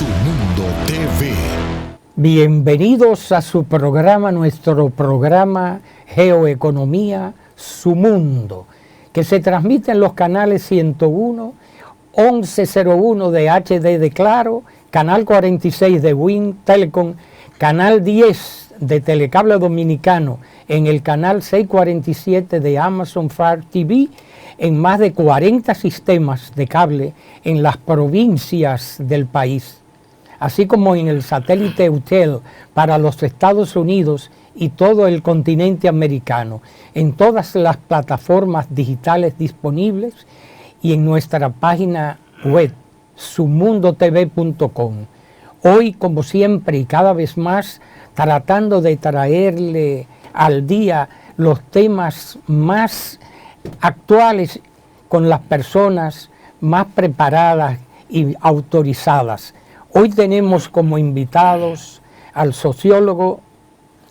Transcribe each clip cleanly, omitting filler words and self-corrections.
Su Mundo TV. Bienvenidos a su programa, nuestro programa Geoeconomía, Su Mundo, que se transmite en los canales 101, 1101 de HD de Claro, canal 46 de Win Telecom, canal 10 de Telecable Dominicano, en el canal 647 de Amazon Fire TV, en más de 40 sistemas de cable en las provincias del país, así como en el satélite Eutelsat para los Estados Unidos y todo el continente americano, en todas las plataformas digitales disponibles y en nuestra página web, sumundotv.com. Hoy, como siempre y cada vez más, tratando de traerle al día los temas más actuales con las personas más preparadas y autorizadas. Hoy tenemos como invitados al sociólogo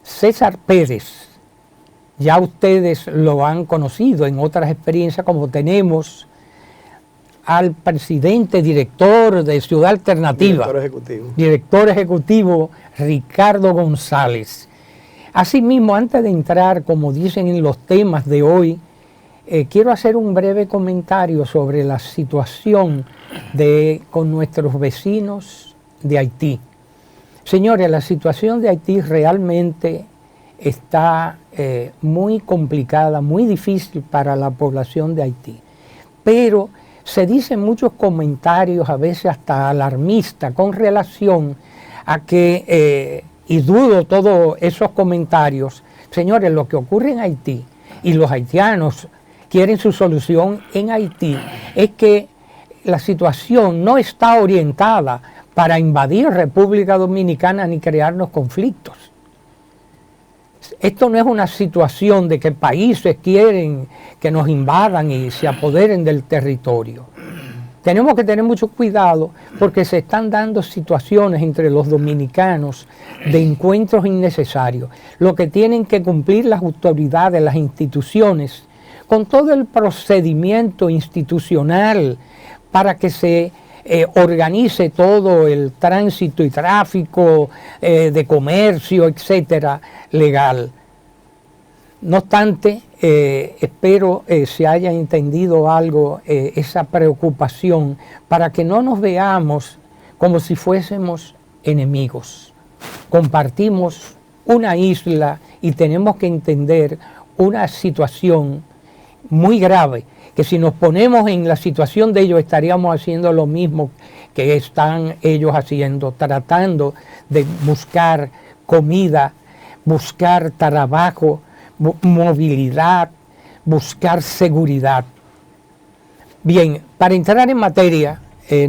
César Pérez. Ya ustedes lo han conocido en otras experiencias, como tenemos al presidente director de Ciudad Alternativa, director ejecutivo Ricardo González. Asimismo, antes de entrar, como dicen en los temas de hoy, quiero hacer un breve comentario sobre la situación con nuestros vecinos de Haití. Señores, la situación de Haití realmente está muy complicada, muy difícil para la población de Haití. Pero se dicen muchos comentarios, a veces hasta alarmistas, con relación a que, y dudo todos esos comentarios, señores, lo que ocurre en Haití, y los haitianos quieren su solución en Haití, es que la situación no está orientada para invadir República Dominicana ni crearnos conflictos. Esto no es una situación de que países quieren que nos invadan y se apoderen del territorio. Tenemos que tener mucho cuidado porque se están dando situaciones entre los dominicanos de encuentros innecesarios. Lo que tienen que cumplir las autoridades, las instituciones, con todo el procedimiento institucional para que se organice todo el tránsito y tráfico de comercio, etcétera, legal. No obstante, espero se haya entendido algo, esa preocupación, para que no nos veamos como si fuésemos enemigos. Compartimos una isla y tenemos que entender una situación muy grave, que si nos ponemos en la situación de ellos estaríamos haciendo lo mismo que están ellos haciendo, tratando de buscar comida, buscar trabajo, movilidad, buscar seguridad. Bien, para entrar en materia,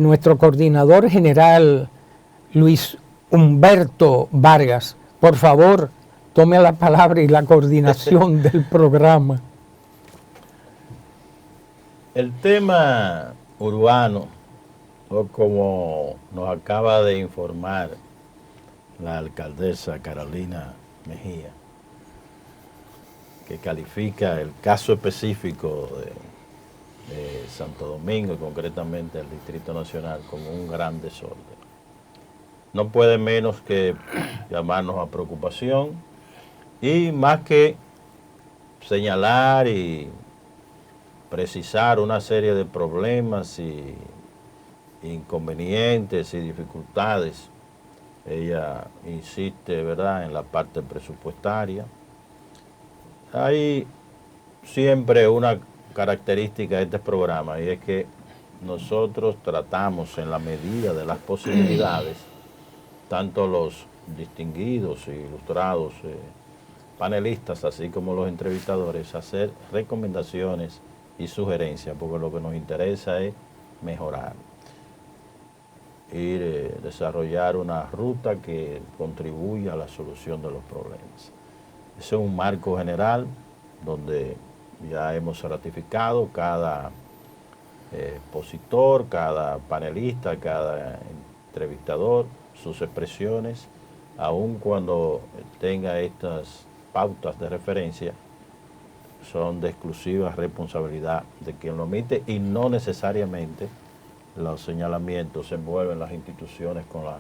nuestro coordinador general Luis Humberto Vargas, por favor, tome la palabra y la coordinación del programa. El tema urbano, o como nos acaba de informar la alcaldesa Carolina Mejía, que califica el caso específico de Santo Domingo y concretamente el Distrito Nacional como un gran desorden, no puede menos que llamarnos a preocupación y más que señalar y precisar una serie de problemas y inconvenientes y dificultades. Ella insiste, ¿verdad?, en la parte presupuestaria. Hay siempre una característica de este programa y es que nosotros tratamos en la medida de las posibilidades, tanto los distinguidos e ilustrados panelistas, así como los entrevistadores, hacer recomendaciones y sugerencias, porque lo que nos interesa es mejorar, desarrollar una ruta que contribuya a la solución de los problemas. Ese es un marco general donde ya hemos ratificado cada expositor, cada panelista, cada entrevistador, sus expresiones, aun cuando tenga estas pautas de referencia, son de exclusiva responsabilidad de quien lo emite y no necesariamente los señalamientos se envuelven las instituciones con las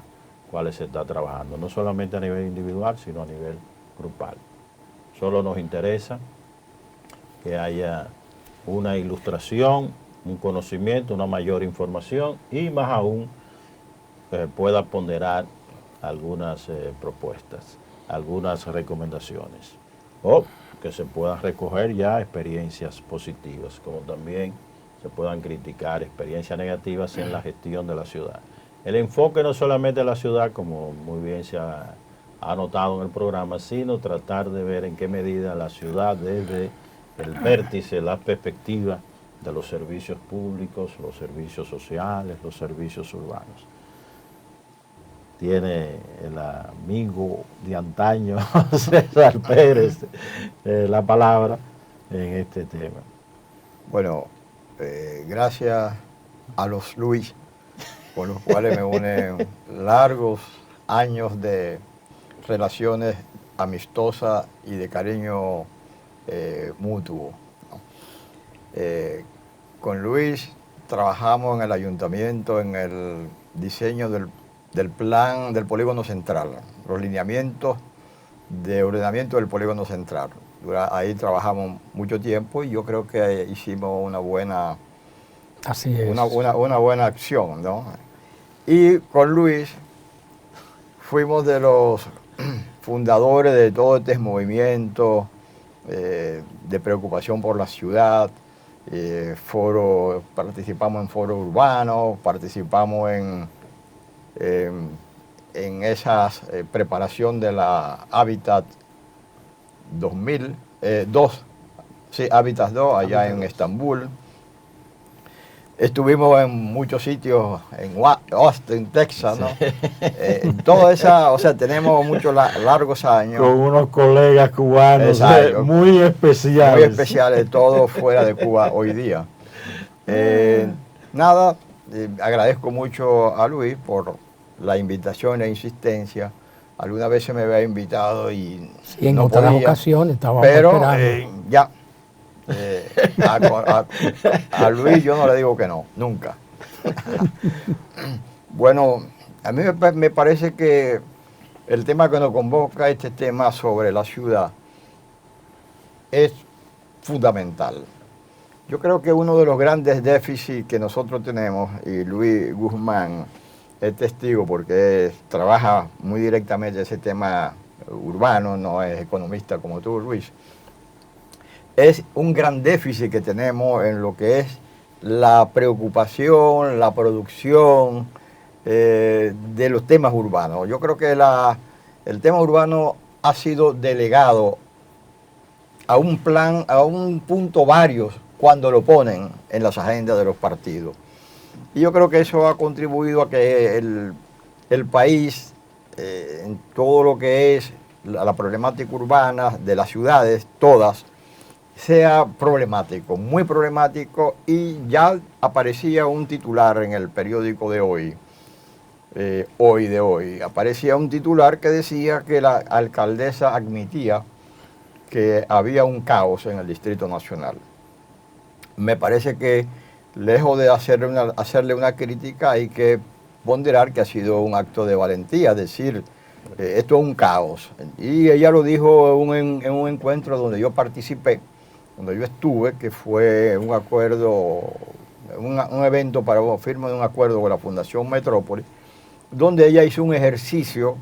cuales se está trabajando, no solamente a nivel individual, sino a nivel grupal. Solo nos interesa que haya una ilustración, un conocimiento, una mayor información y más aún pueda ponderar algunas propuestas, algunas recomendaciones o que se puedan recoger ya experiencias positivas, como también se puedan criticar experiencias negativas en la gestión de la ciudad. El enfoque no solamente de la ciudad, como muy bien se ha anotado en el programa, sino tratar de ver en qué medida la ciudad desde el vértice, la perspectiva de los servicios públicos, los servicios sociales, los servicios urbanos. Tiene el amigo de antaño, César Pérez, la palabra en este tema. Bueno, gracias a los Luis, con los cuales me unen largos años de relaciones amistosas y de cariño mutuo, ¿no? Con Luis trabajamos en el ayuntamiento en el diseño del plan del polígono central, los lineamientos de ordenamiento del polígono central. Ahí trabajamos mucho tiempo y yo creo que hicimos una buena, Así es. una buena acción, ¿no? Y con Luis fuimos de los fundadores de todo este movimiento de preocupación por la ciudad. Participamos en foros urbanos, participamos en esa preparación de la Hábitat 2002, sí, Hábitat 2, allá en Estambul. Estuvimos en muchos sitios, en Austin, Texas, ¿no? Toda esa, o sea, tenemos muchos largos años. Con unos colegas cubanos muy especiales. Muy especiales, todos fuera de Cuba hoy día. Nada, agradezco mucho a Luis por la invitación e insistencia. Alguna vez se me había invitado y sí, en no otras podía, ocasiones estábamos pero esperando. ya. A Luis yo no le digo que no, nunca. Bueno, a mí me parece que el tema que nos convoca, este tema sobre la ciudad, es fundamental. Yo creo que uno de los grandes déficits que nosotros tenemos, y Luis Guzmán es testigo porque trabaja muy directamente ese tema urbano, no es economista como tú, Luis, es un gran déficit que tenemos en lo que es la preocupación, la producción de los temas urbanos. Yo creo que el tema urbano ha sido delegado a un plan, a un punto varios, cuando lo ponen en las agendas de los partidos. Y yo creo que eso ha contribuido a que el país, en todo lo que es la problemática urbana de las ciudades, todas, sea problemático, muy problemático, y ya aparecía un titular en el periódico de hoy, aparecía un titular que decía que la alcaldesa admitía que había un caos en el Distrito Nacional. Me parece que, lejos de hacerle una crítica, hay que ponderar que ha sido un acto de valentía, decir, esto es un caos. Y ella lo dijo en un encuentro donde yo participé, donde yo estuve, que fue un acuerdo, un evento para firma de un acuerdo con la Fundación Metrópolis, donde ella hizo un ejercicio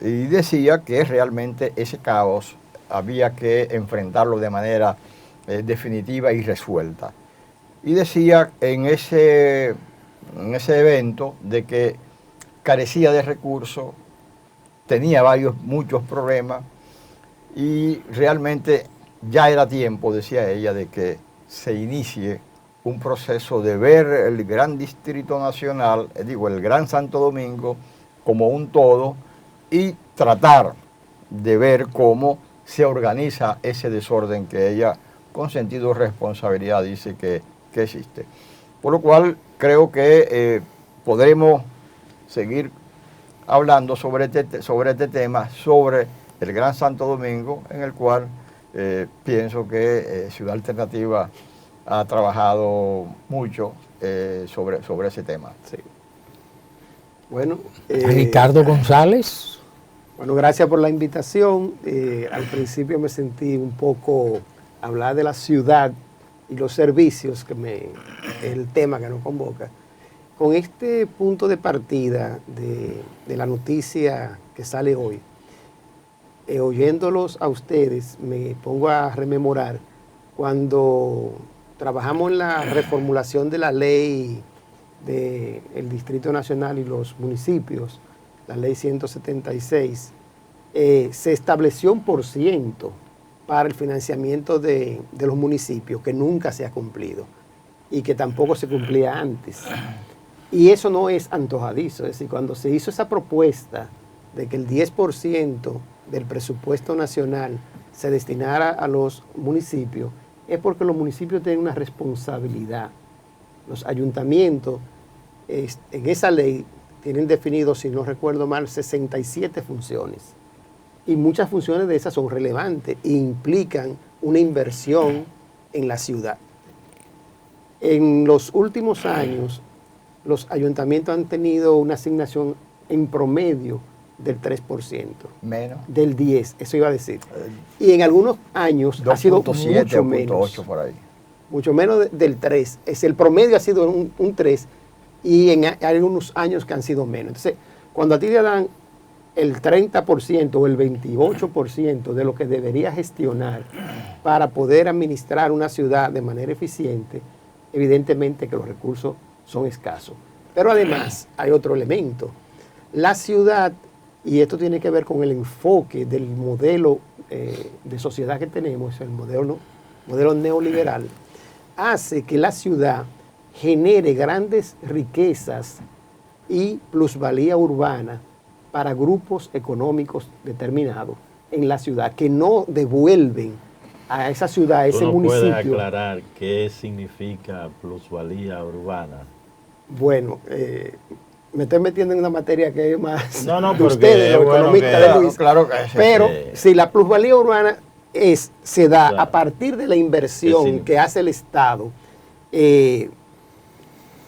y decía que realmente ese caos había que enfrentarlo de manera definitiva y resuelta. Y decía en ese evento de que carecía de recursos, tenía muchos problemas, y realmente ya era tiempo, decía ella, de que se inicie un proceso de ver el gran Distrito Nacional, el Gran Santo Domingo, como un todo, y tratar de ver cómo se organiza ese desorden que ella, con sentido de responsabilidad, dice que existe. Por lo cual, creo que podremos seguir hablando sobre este tema, sobre el Gran Santo Domingo, en el cual pienso que Ciudad Alternativa ha trabajado mucho sobre ese tema. Sí. Bueno, Ricardo González. Bueno, gracias por la invitación. Al principio me sentí un poco hablar de la ciudad y los servicios, el tema que nos convoca. Con este punto de partida de la noticia que sale hoy, oyéndolos a ustedes, me pongo a rememorar cuando trabajamos en la reformulación de la ley del Distrito Nacional y los municipios, la ley 176, se estableció un %, para el financiamiento de los municipios, que nunca se ha cumplido y que tampoco se cumplía antes. Y eso no es antojadizo, es decir, cuando se hizo esa propuesta de que el 10% del presupuesto nacional se destinara a los municipios, es porque los municipios tienen una responsabilidad. Los ayuntamientos, en esa ley, tienen definido, si no recuerdo mal, 67 funciones. Y muchas funciones de esas son relevantes e implican una inversión en la ciudad. En los últimos años, los ayuntamientos han tenido una asignación en promedio del 3%. Menos. Del 10%, eso iba a decir. Y en algunos años ha sido mucho menos. 2.8 por ahí. Mucho menos del 3%. El promedio ha sido un 3%, y hay algunos años que han sido menos. Entonces, cuando a ti te dan el 30% o el 28% de lo que debería gestionar para poder administrar una ciudad de manera eficiente, evidentemente que los recursos son escasos. Pero además hay otro elemento. La ciudad, y esto tiene que ver con el enfoque del modelo de sociedad que tenemos, el modelo neoliberal, hace que la ciudad genere grandes riquezas y plusvalía urbana para grupos económicos determinados en la ciudad, que no devuelven a esa ciudad, a ese municipio. ¿Puedes aclarar qué significa plusvalía urbana? Bueno, me estoy metiendo en una materia que es más de ustedes, los economistas de Luis. Claro que Pero si la plusvalía urbana se da a partir de la inversión que hace el Estado,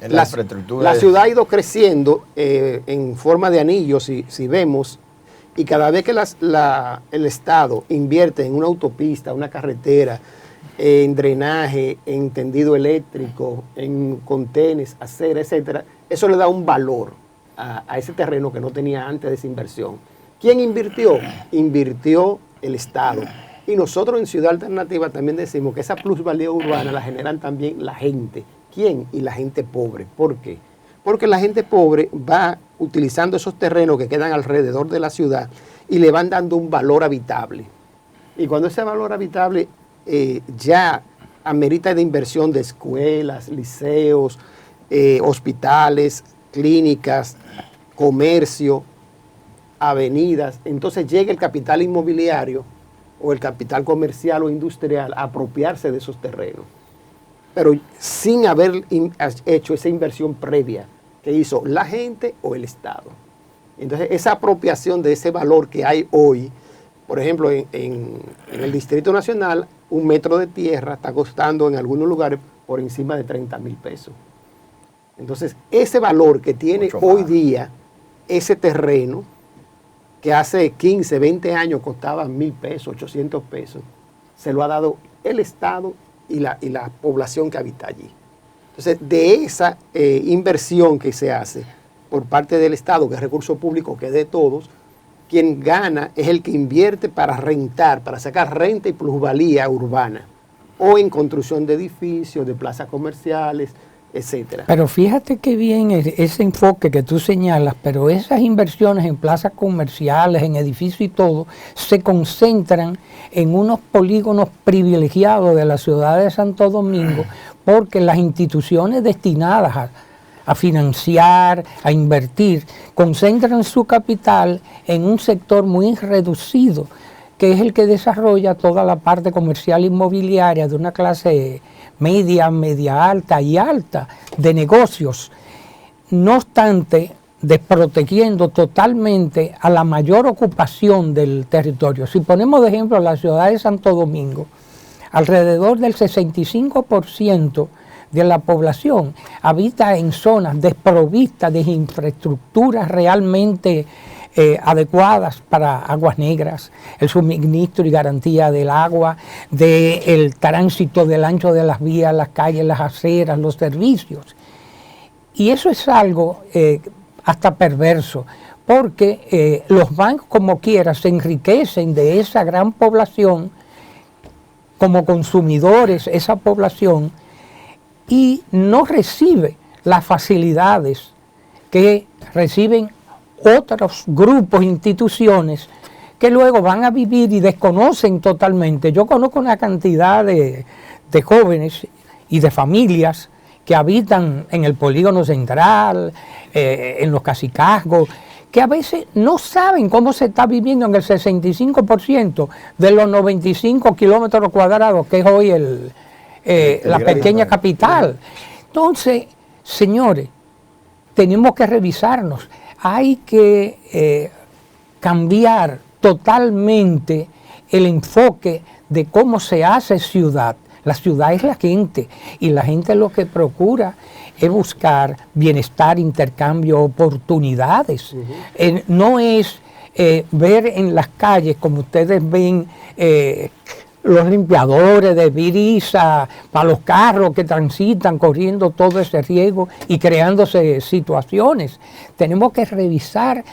la ciudad ha ido creciendo en forma de anillo, si vemos, y cada vez que el Estado invierte en una autopista, una carretera, en drenaje, en tendido eléctrico, en contenes, acera, etcétera, eso le da un valor a ese terreno que no tenía antes de esa inversión. ¿Quién invirtió? Invirtió el Estado. Y nosotros en Ciudad Alternativa también decimos que esa plusvalía urbana la generan también la gente. ¿Quién? Y la gente pobre. ¿Por qué? Porque la gente pobre va utilizando esos terrenos que quedan alrededor de la ciudad y le van dando un valor habitable. Y cuando ese valor habitable ya amerita de inversión de escuelas, liceos, hospitales, clínicas, comercio, avenidas, entonces llega el capital inmobiliario o el capital comercial o industrial a apropiarse de esos terrenos, pero sin haber hecho esa inversión previa que hizo la gente o el Estado. Entonces, esa apropiación de ese valor que hay hoy, por ejemplo, en el Distrito Nacional, 1 metro de tierra está costando en algunos lugares por encima de 30,000 pesos. Entonces, ese valor que tiene hoy día ese terreno, que hace 15, 20 años costaba 1,000 pesos, 800 pesos, se lo ha dado el Estado y la población que habita allí. Entonces, de esa inversión que se hace por parte del Estado, que es recurso público, que es de todos, quien gana es el que invierte para rentar, para sacar renta y plusvalía urbana, o en construcción de edificios, de plazas comerciales, etcétera. Pero fíjate qué bien ese enfoque que tú señalas, pero esas inversiones en plazas comerciales, en edificios y todo, se concentran en unos polígonos privilegiados de la ciudad de Santo Domingo, porque las instituciones destinadas a financiar, a invertir, concentran su capital en un sector muy reducido, que es el que desarrolla toda la parte comercial inmobiliaria de una clase media, media alta y alta de negocios, no obstante desprotegiendo totalmente a la mayor ocupación del territorio. Si ponemos de ejemplo la ciudad de Santo Domingo, alrededor del 65% de la población habita en zonas desprovistas de infraestructuras realmente adecuadas para aguas negras, el suministro y garantía del agua, del tránsito del ancho de las vías, las calles, las aceras, los servicios. Y eso es algo hasta perverso, porque los bancos como quiera se enriquecen de esa gran población, como consumidores esa población, y no recibe las facilidades que reciben otros grupos, instituciones, que luego van a vivir y desconocen totalmente. Yo conozco una cantidad de jóvenes y de familias que habitan en el polígono central, en los cacicazgos, que a veces no saben cómo se está viviendo en el 65% de los 95 kilómetros cuadrados que es hoy la pequeña capital. Entonces, señores, tenemos que revisarnos. Hay que cambiar totalmente el enfoque de cómo se hace ciudad. La ciudad es la gente, y la gente lo que procura es buscar bienestar, intercambio, oportunidades. No es ver en las calles, como ustedes ven, los limpiadores de brisa para los carros que transitan corriendo todo ese riesgo y creándose situaciones. Tenemos que revisar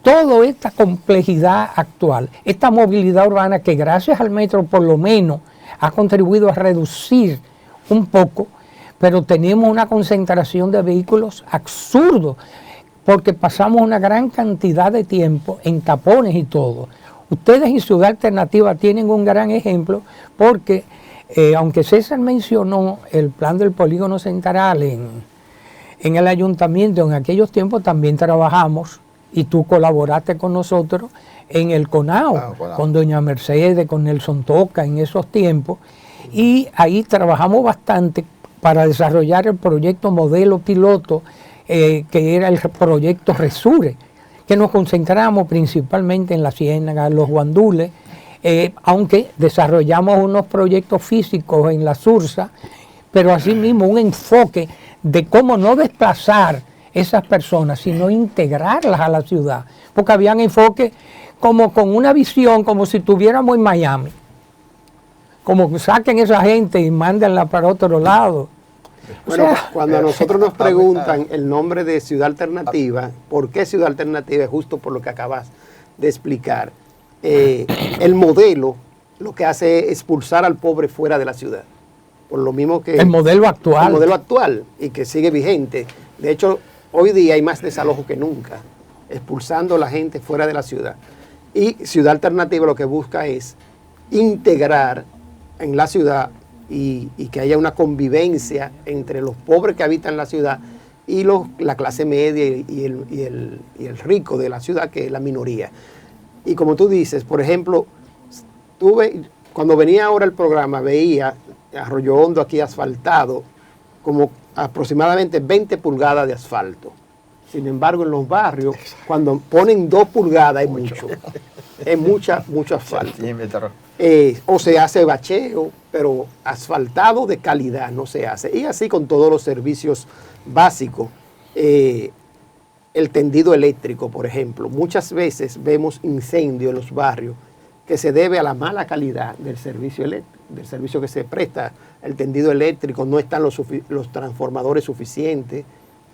toda esta complejidad actual, esta movilidad urbana que gracias al metro por lo menos ha contribuido a reducir un poco, pero tenemos una concentración de vehículos absurdo, porque pasamos una gran cantidad de tiempo en tapones y todo. Ustedes en Ciudad Alternativa tienen un gran ejemplo, porque aunque César mencionó el plan del polígono central en el ayuntamiento, en aquellos tiempos también trabajamos, y tú colaboraste con nosotros en el CONAO, con doña Mercedes, con Nelson Toca en esos tiempos, y ahí trabajamos bastante para desarrollar el proyecto modelo piloto, que era el proyecto Resure, que nos concentramos principalmente en la Ciénaga, los guandules, aunque desarrollamos unos proyectos físicos en la Sursa, pero asimismo un enfoque de cómo no desplazar esas personas, sino integrarlas a la ciudad, porque habían enfoques como con una visión, como si estuviéramos en Miami, como saquen esa gente y mándenla para otro lado. Bueno, cuando a nosotros nos preguntan el nombre de Ciudad Alternativa, ¿por qué Ciudad Alternativa? Es justo por lo que acabas de explicar. El modelo lo que hace es expulsar al pobre fuera de la ciudad. Por lo mismo que el modelo actual. El modelo actual, y que sigue vigente. De hecho, hoy día hay más desalojo que nunca, expulsando a la gente fuera de la ciudad. Y Ciudad Alternativa lo que busca es integrar en la ciudad y que haya una convivencia entre los pobres que habitan la ciudad y la clase media y el rico de la ciudad, que es la minoría. Y como tú dices, por ejemplo, cuando venía ahora el programa, veía Arroyo Hondo aquí asfaltado, como aproximadamente 20 pulgadas de asfalto. Sin embargo, en los barrios, cuando ponen 2 pulgadas es mucho. Es mucho asfalto. O se hace bacheo, pero asfaltado de calidad no se hace. Y así con todos los servicios básicos. El tendido eléctrico, por ejemplo. Muchas veces vemos incendios en los barrios que se debe a la mala calidad del servicio eléctrico, del servicio que se presta. El tendido eléctrico, no están los transformadores suficientes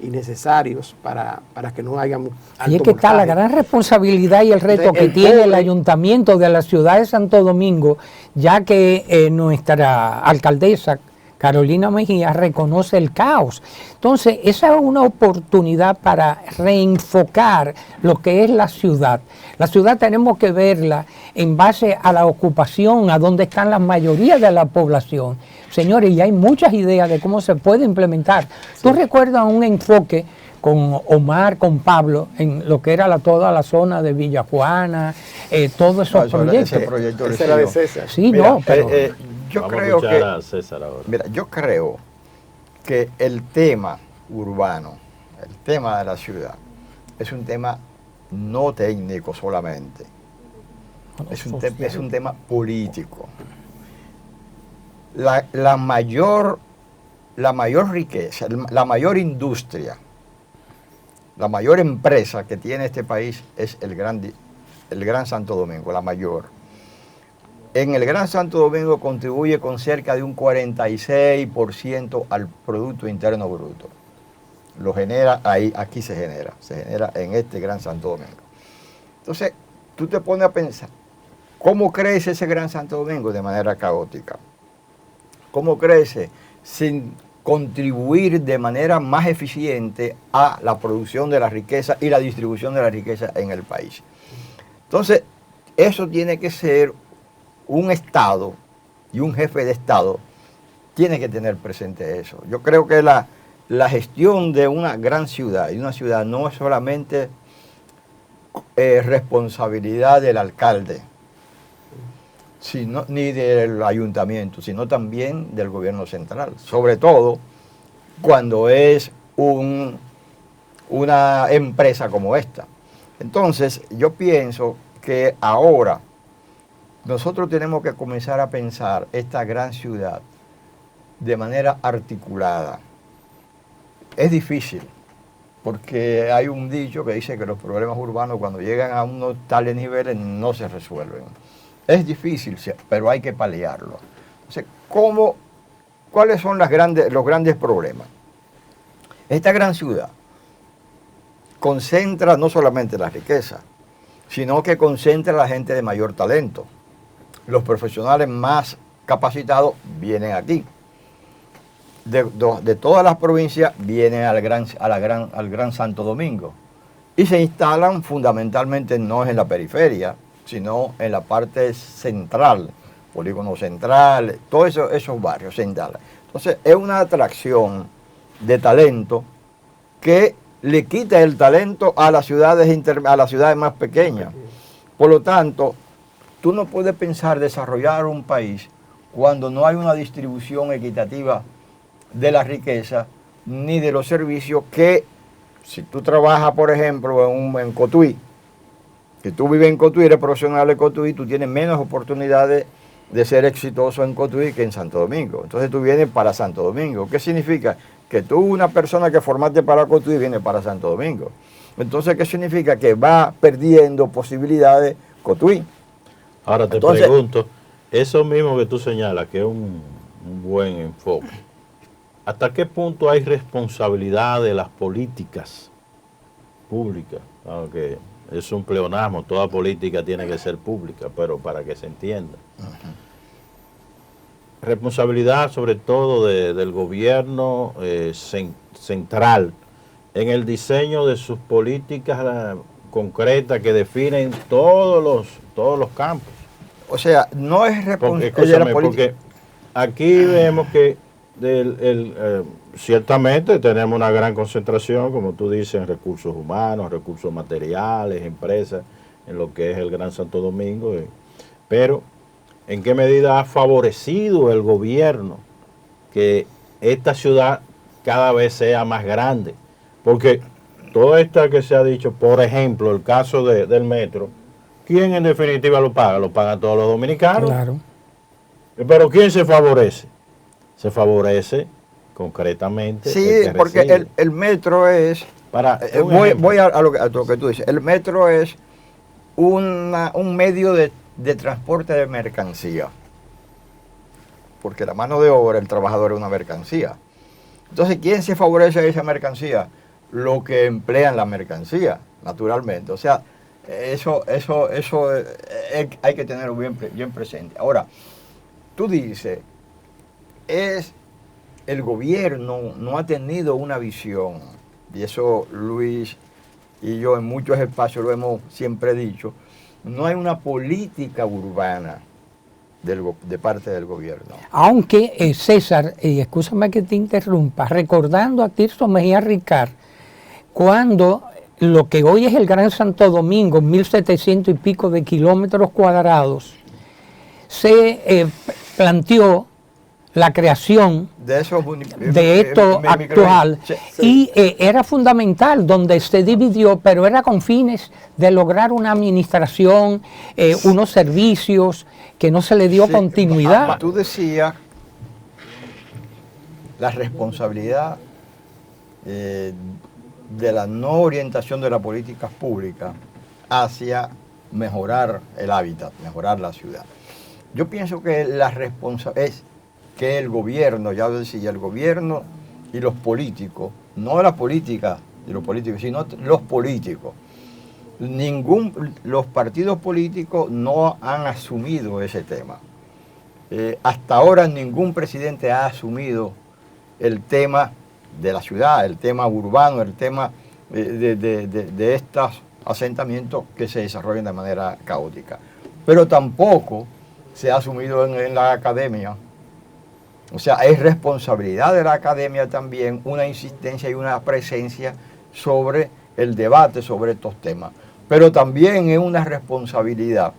y necesarios para que no haya alto Ahí es que está la gran responsabilidad y el reto que tiene el ayuntamiento de la ciudad de Santo Domingo, ya que nuestra alcaldesa Carolina Mejía reconoce el caos. Entonces, esa es una oportunidad para reenfocar lo que es la ciudad. La ciudad tenemos que verla en base a la ocupación, a donde están la mayoría de la población. Señores, y hay muchas ideas de cómo se puede implementar. Sí. ¿Tú recuerdas un enfoque con Omar, con Pablo, en lo que era toda la zona de Villa Juana, todos esos proyectos? Ese proyecto ese era de César. Sí, mira, no, pero... yo vamos creo a escuchar a César ahora. Mira, yo creo que el tema urbano, el tema de la ciudad, es un tema no técnico solamente, es un tema político. La mayor la mayor riqueza, la mayor industria, la mayor empresa que tiene este país es el Gran Santo Domingo, la mayor. En el Gran Santo Domingo contribuye con cerca de un 46% al Producto Interno Bruto. Lo genera ahí, aquí se genera en este Gran Santo Domingo. Entonces, tú te pones a pensar, ¿cómo crece ese Gran Santo Domingo? De manera caótica. ¿Cómo crece? Sin contribuir de manera más eficiente a la producción de la riqueza y la distribución de la riqueza en el país. Entonces, eso tiene que ser un Estado y un jefe de Estado tiene que tener presente eso. Yo creo que la gestión de una gran ciudad y una ciudad no es solamente responsabilidad del alcalde, ni del ayuntamiento, sino también del gobierno central, sobre todo cuando es una empresa como esta. Entonces, yo pienso que ahora nosotros tenemos que comenzar a pensar esta gran ciudad de manera articulada. Es difícil, porque hay un dicho que dice que los problemas urbanos cuando llegan a unos tales niveles no se resuelven. Es difícil, pero hay que paliarlo. Entonces, ¿cuáles son los grandes problemas? Esta gran ciudad concentra no solamente la riqueza, sino que concentra a la gente de mayor talento. Los profesionales más capacitados vienen aquí. De todas las provincias vienen al Gran Santo Domingo y se instalan fundamentalmente no en la periferia, sino en la parte central, Polígono Central, todos esos barrios se instalan. Entonces es una atracción de talento que le quita el talento a las ciudades más pequeñas. Por lo tanto, tú no puedes pensar desarrollar un país cuando no hay una distribución equitativa de la riqueza ni de los servicios que, si tú trabajas, por ejemplo, en Cotuí, que tú vives en Cotuí, eres profesional de Cotuí, tú tienes menos oportunidades de ser exitoso en Cotuí que en Santo Domingo. Entonces tú vienes para Santo Domingo. ¿Qué significa? Que tú, una persona que formaste para Cotuí, viene para Santo Domingo. Entonces, ¿qué significa? Que va perdiendo posibilidades Cotuí. Ahora te pregunto, eso mismo que tú señalas, que es un buen enfoque, ¿hasta qué punto hay responsabilidad de las políticas públicas? Aunque es un pleonasmo, toda política tiene que ser pública, pero para que se entienda. Responsabilidad sobre todo del gobierno central en el diseño de sus políticas concretas que definen todos los campos. O sea, no es responsabilidad de la política. Porque aquí vemos que ciertamente tenemos una gran concentración, como tú dices, en recursos humanos, recursos materiales, empresas, en lo que es el Gran Santo Domingo. Pero, ¿en qué medida ha favorecido el gobierno que esta ciudad cada vez sea más grande? Porque todo esto que se ha dicho, por ejemplo, el caso del metro, ¿quién en definitiva lo paga? Lo pagan todos los dominicanos. Claro. Pero ¿quién se favorece? Se favorece concretamente. Sí, porque el metro es, voy a lo que tú dices, el metro es un medio de transporte de mercancía, porque la mano de obra, el trabajador es una mercancía. Entonces, ¿quién se favorece de esa mercancía? Lo que emplean la mercancía, naturalmente. O sea, eso hay que tenerlo bien presente. Ahora, tú dices, el gobierno no ha tenido una visión, y eso Luis y yo en muchos espacios lo hemos siempre dicho, no hay una política urbana de parte del gobierno. Aunque, César, escúchame que te interrumpa, recordando a Tirso Mejía Ricard, cuando lo que hoy es el Gran Santo Domingo, 1.700 y pico de kilómetros cuadrados, se planteó la creación de esto actual y era fundamental, donde se dividió, pero era con fines de lograr una administración, unos servicios que no se le dio continuidad. Tú decías la responsabilidad de la no orientación de las políticas públicas hacia mejorar el hábitat, mejorar la ciudad. Yo pienso que la responsabilidad es que el gobierno, ya lo decía, el gobierno y los políticos, no la política de los políticos, sino los políticos, los partidos políticos no han asumido ese tema. Hasta ahora ningún presidente ha asumido el tema de la ciudad, el tema urbano, el tema de estos asentamientos que se desarrollan de manera caótica. Pero tampoco se ha asumido en la academia. O sea, es responsabilidad de la academia también una insistencia y una presencia sobre el debate sobre estos temas. Pero también es una responsabilidad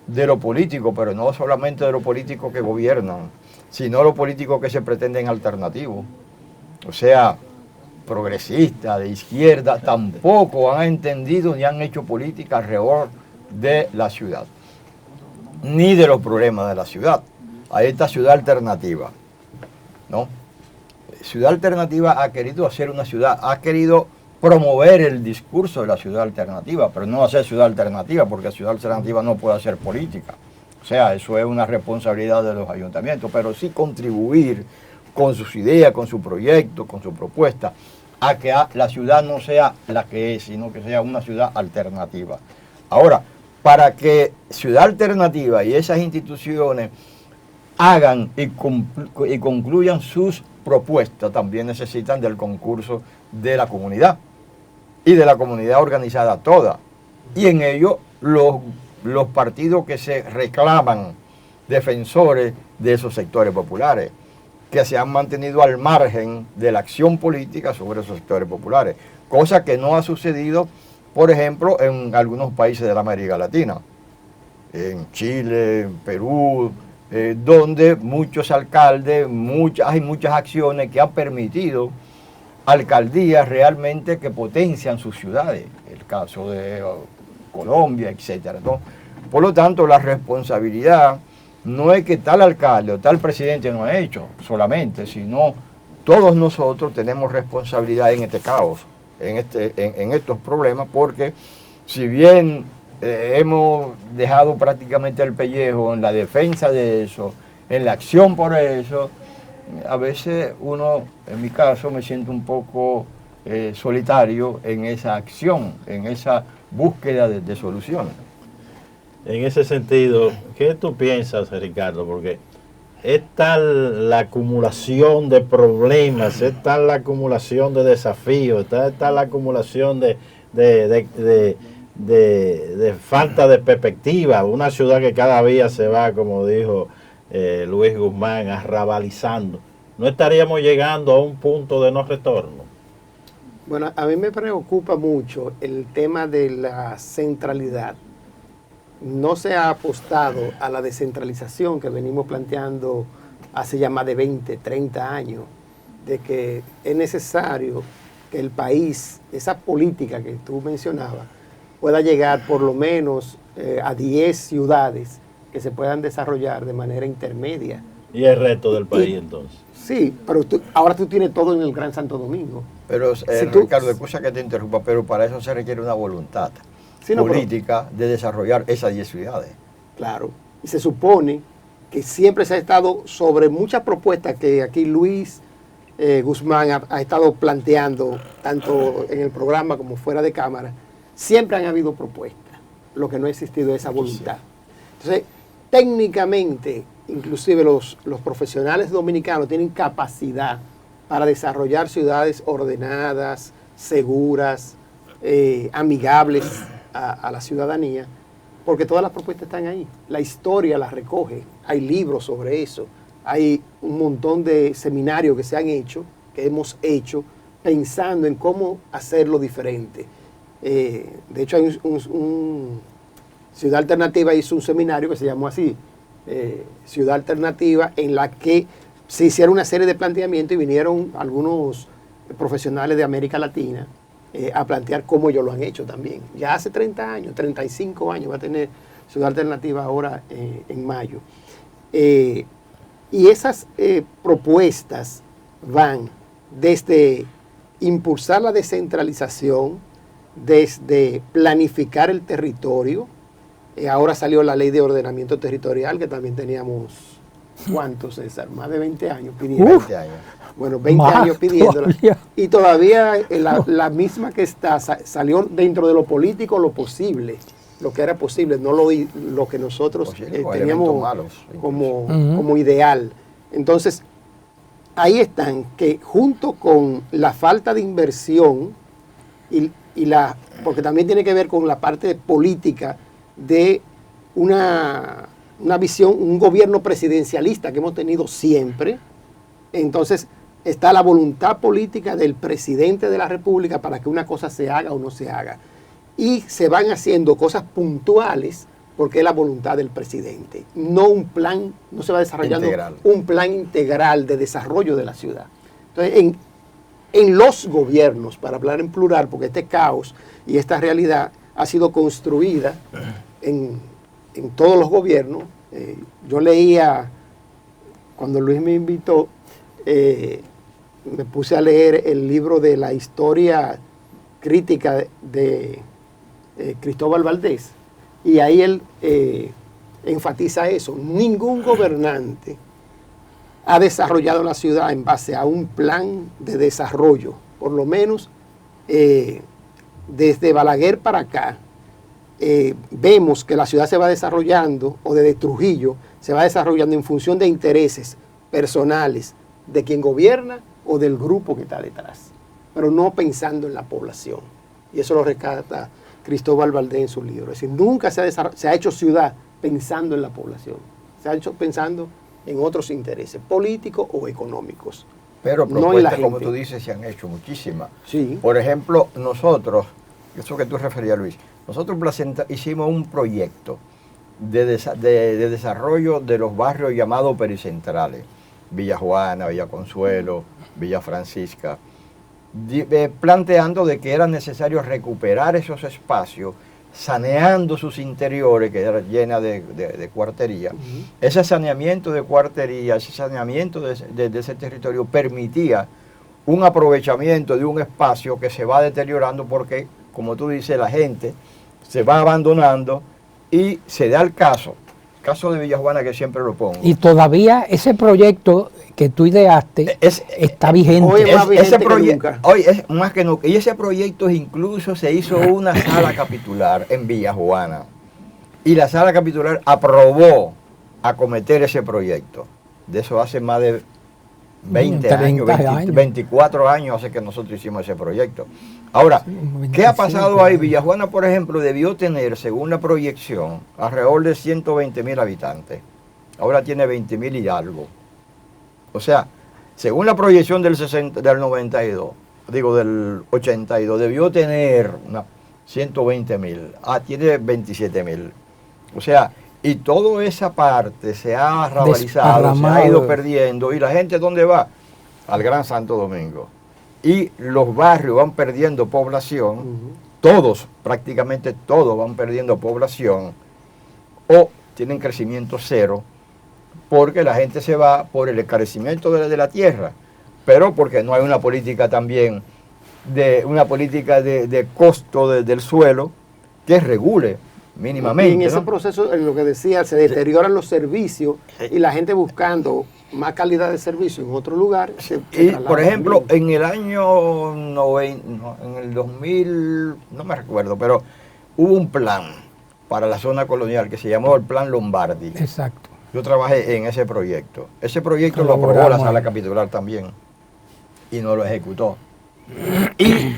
de los políticos, pero no solamente de los políticos que gobiernan, sino los políticos que se pretenden alternativos. O sea, progresistas, de izquierda, tampoco han entendido ni han hecho política alrededor de la ciudad, ni de los problemas de la ciudad. A esta ciudad alternativa, ¿no? Ciudad Alternativa ha querido hacer una ciudad, ha querido promover el discurso de la ciudad alternativa, pero no hacer ciudad alternativa, porque ciudad alternativa no puede hacer política. O sea, eso es una responsabilidad de los ayuntamientos, pero sí contribuir con sus ideas, con su proyecto, con su propuesta, a que la ciudad no sea la que es, sino que sea una ciudad alternativa. Ahora, para que Ciudad Alternativa y esas instituciones hagan y concluyan sus propuestas, también necesitan del concurso de la comunidad y de la comunidad organizada toda. Y en ello los partidos que se reclaman defensores de esos sectores populares, que se han mantenido al margen de la acción política sobre esos sectores populares, cosa que no ha sucedido, por ejemplo, en algunos países de la América Latina, en Chile, en Perú, donde muchos alcaldes, hay muchas acciones que han permitido alcaldías realmente que potencian sus ciudades, el caso de Colombia, etcétera, ¿no? Por lo tanto, la responsabilidad no es que tal alcalde o tal presidente no ha hecho solamente, sino todos nosotros tenemos responsabilidad en este caos, en estos problemas, porque si bien hemos dejado prácticamente el pellejo en la defensa de eso, en la acción por eso, a veces uno, en mi caso, me siento un poco solitario en esa acción, en esa búsqueda de soluciones. En ese sentido, ¿qué tú piensas, Ricardo? Porque es tal la acumulación de problemas, es tal la acumulación de desafíos, es tal la acumulación de falta de perspectiva, una ciudad que cada día se va, como dijo Luis Guzmán, arrabalizando. ¿No estaríamos llegando a un punto de no retorno? Bueno, a mí me preocupa mucho el tema de la centralidad. No se ha apostado a la descentralización que venimos planteando hace ya más de 20, 30 años, de que es necesario que el país, esa política que tú mencionabas, pueda llegar por lo menos a 10 ciudades que se puedan desarrollar de manera intermedia. ¿Y el resto del país entonces? Sí, pero ahora tú tienes todo en el Gran Santo Domingo. Pero Ricardo, excusa que te interrumpa, pero para eso se requiere una voluntad política de desarrollar esas 10 ciudades. Claro, y se supone que siempre se ha estado sobre muchas propuestas que aquí Luis Guzmán ha estado planteando, tanto en el programa como fuera de cámara. Siempre han habido propuestas, lo que no ha existido es esa voluntad. Entonces, técnicamente, inclusive los profesionales dominicanos tienen capacidad para desarrollar ciudades ordenadas, seguras, amigables a la ciudadanía, porque todas las propuestas están ahí. La historia las recoge, hay libros sobre eso, hay un montón de seminarios que se han hecho, que hemos hecho, pensando en cómo hacerlo diferente. De hecho, hay Ciudad Alternativa hizo un seminario que se llamó así, Ciudad Alternativa, en la que se hicieron una serie de planteamientos y vinieron algunos profesionales de América Latina a plantear cómo ellos lo han hecho también. Ya hace 30 años, 35 años va a tener Ciudad Alternativa ahora en mayo. Y esas propuestas van desde impulsar la descentralización, desde planificar el territorio. Ahora salió la ley de ordenamiento territorial, que también teníamos, ¿cuántos, César? Más de 20 años pidiendo. 20 años. Bueno, 20 Más años pidiéndola. todavía. Y todavía la misma que está, salió dentro de lo político lo posible, lo que era posible, no lo que nosotros Posible, con teníamos elementos malos, incluso. como ideal. Entonces, ahí están, que junto con la falta de inversión porque también tiene que ver con la parte política de una visión, un gobierno presidencialista que hemos tenido siempre. Entonces está la voluntad política del presidente de la República para que una cosa se haga o no se haga. Y se van haciendo cosas puntuales porque es la voluntad del presidente. No un plan, no se va desarrollando integral. Un plan integral de desarrollo de la ciudad. Entonces, en los gobiernos, para hablar en plural, porque este caos y esta realidad ha sido construida en todos los gobiernos. Yo leía, cuando Luis me invitó, me puse a leer el libro de la historia crítica de Cristóbal Valdés, y ahí él enfatiza eso. Ningún gobernante ha desarrollado la ciudad en base a un plan de desarrollo. Por lo menos desde Balaguer para acá, vemos que la ciudad se va desarrollando, o desde Trujillo, se va desarrollando en función de intereses personales de quien gobierna o del grupo que está detrás, pero no pensando en la población. Y eso lo rescata Cristóbal Valdés en su libro. Es decir, nunca se ha hecho ciudad pensando en la población, se ha hecho pensando en otros intereses políticos o económicos. Pero no en la propuestas, como gente. tú dices, se han hecho muchísimas. Sí. Por ejemplo, nosotros, eso que tú referías, Luis, nosotros hicimos un proyecto de desarrollo de los barrios llamados pericentrales. Villa Juana, Villa Consuelo, Villa Francisca, planteando de que era necesario recuperar esos espacios, saneando sus interiores, que era llena de cuartería. Ese saneamiento de cuartería, ese saneamiento de ese territorio permitía un aprovechamiento de un espacio que se va deteriorando porque, como tú dices, la gente se va abandonando y se da el caso de Villa Juana, que siempre lo pongo. Y todavía ese proyecto que tú ideaste está vigente. Hoy es más vigente ese que nunca. Hoy es más que nunca. Y ese proyecto incluso se hizo una sala capitular en Villa Juana. Y la sala capitular aprobó acometer ese proyecto. De eso hace más de 20 años, 24 años hace que nosotros hicimos ese proyecto. Ahora, ¿qué ha pasado ahí? Villa Juana, por ejemplo, debió tener, según la proyección, alrededor de 120.000 habitantes. Ahora tiene 20.000 y algo. O sea, según la proyección del 92, del 82, debió tener 120.000. Tiene 27.000. O sea, y toda esa parte se ha arrabalizado, se ha ido perdiendo. ¿Y la gente dónde va? Al Gran Santo Domingo. Y los barrios van perdiendo población, todos, prácticamente todos van perdiendo población, o tienen crecimiento cero, porque la gente se va por el encarecimiento de la tierra, pero porque no hay una política también, de costo del suelo que regule mínimamente. Y en ese proceso, en lo que decía, se deterioran los servicios y la gente buscando más calidad de servicio en otro lugar. Y por ejemplo, en el año 90, en el 2000, no me recuerdo, pero hubo un plan para la zona colonial que se llamó el Plan Lombardi. Exacto. Yo trabajé en ese proyecto. Ese proyecto lo aprobó la sala capitular también y no lo ejecutó. Y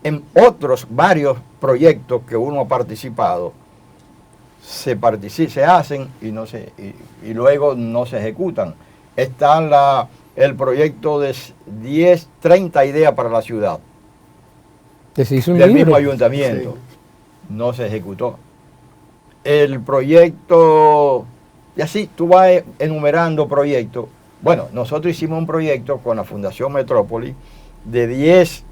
en otros varios proyectos que uno ha participado, se hacen y luego no se ejecutan. Está el proyecto de 30 ideas para la ciudad del mismo ayuntamiento. Sí. No se ejecutó. El proyecto, y así tú vas enumerando proyectos. Bueno, nosotros hicimos un proyecto con la Fundación Metrópoli de 10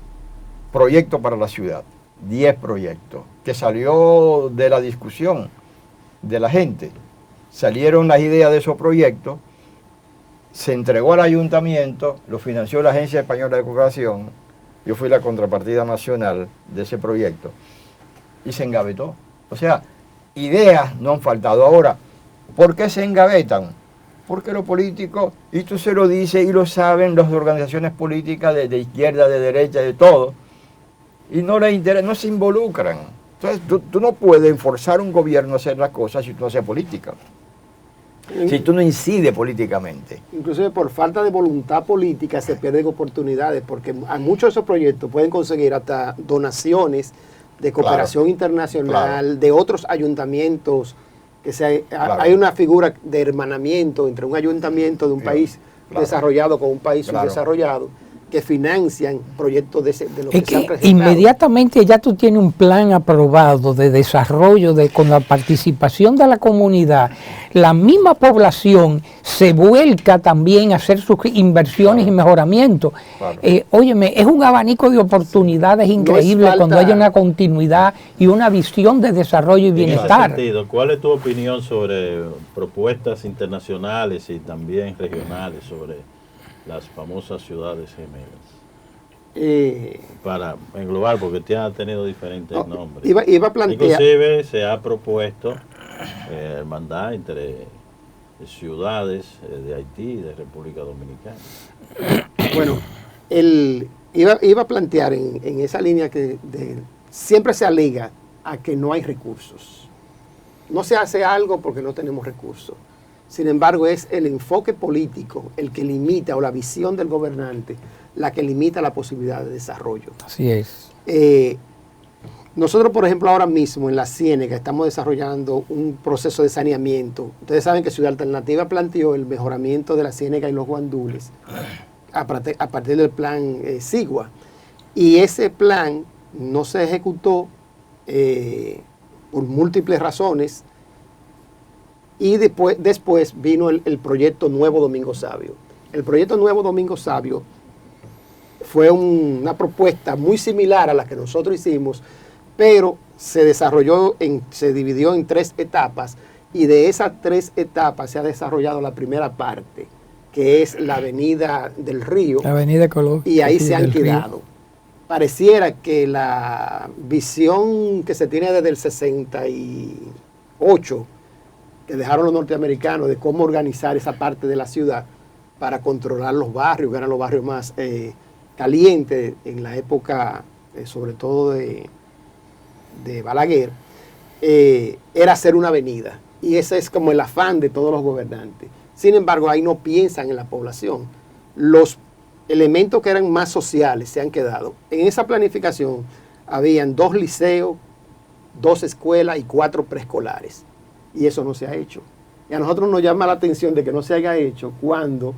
proyectos para la ciudad. 10 proyectos que salió de la discusión de la gente. Salieron las ideas de esos proyectos, se entregó al ayuntamiento, lo financió la Agencia Española de Cooperación, yo fui la contrapartida nacional de ese proyecto, y se engavetó. O sea, ideas no han faltado. Ahora, ¿por qué se engavetan? Porque los políticos, y tú se lo dices y lo saben las organizaciones políticas de izquierda, de derecha, de todo, y no les interesa, no se involucran. Entonces, tú no puedes forzar a un gobierno a hacer las cosas si tú no haces política. Si tú no incides políticamente. Inclusive por falta de voluntad política se pierden oportunidades, porque a muchos de esos proyectos pueden conseguir hasta donaciones de cooperación internacional, de otros ayuntamientos, hay una figura de hermanamiento entre un ayuntamiento de un país desarrollado con un país subdesarrollado, que financian proyectos de lo que se han presentado. Inmediatamente ya tú tienes un plan aprobado de desarrollo con la participación de la comunidad, la misma población se vuelca también a hacer sus inversiones y mejoramientos. Óyeme, es un abanico de oportunidades increíble cuando hay una continuidad y una visión de desarrollo y bienestar. En ese sentido, ¿cuál es tu opinión sobre propuestas internacionales y también regionales sobre las famosas ciudades gemelas? Para englobar, porque ha tenido diferentes nombres. Iba a plantear. Inclusive se ha propuesto hermandad entre ciudades de Haití y de República Dominicana. Bueno, iba a plantear en esa línea que siempre se alega a que no hay recursos. No se hace algo porque no tenemos recursos. Sin embargo, es el enfoque político el que limita, o la visión del gobernante, la que limita la posibilidad de desarrollo. Así es. Nosotros, por ejemplo, ahora mismo en la Ciénega estamos desarrollando un proceso de saneamiento. Ustedes saben que Ciudad Alternativa planteó el mejoramiento de la Ciénega y los guandules a partir del plan SIGUA. Y ese plan no se ejecutó por múltiples razones. Y después vino el proyecto Nuevo Domingo Sabio. El proyecto Nuevo Domingo Sabio fue una propuesta muy similar a la que nosotros hicimos, pero se dividió en 3 etapas, y de esas 3 etapas se ha desarrollado la primera parte, que es la Avenida del Río. La Avenida Ecológica. Y ahí se han quedado. Pareciera que la visión que se tiene desde el 68, que dejaron los norteamericanos, de cómo organizar esa parte de la ciudad para controlar los barrios, que eran los barrios más calientes en la época, sobre todo de Balaguer, era hacer una avenida. Y ese es como el afán de todos los gobernantes. Sin embargo, ahí no piensan en la población. Los elementos que eran más sociales se han quedado. En esa planificación habían 2 liceos, 2 escuelas y 4 preescolares. Y eso no se ha hecho. Y a nosotros nos llama la atención de que no se haya hecho cuando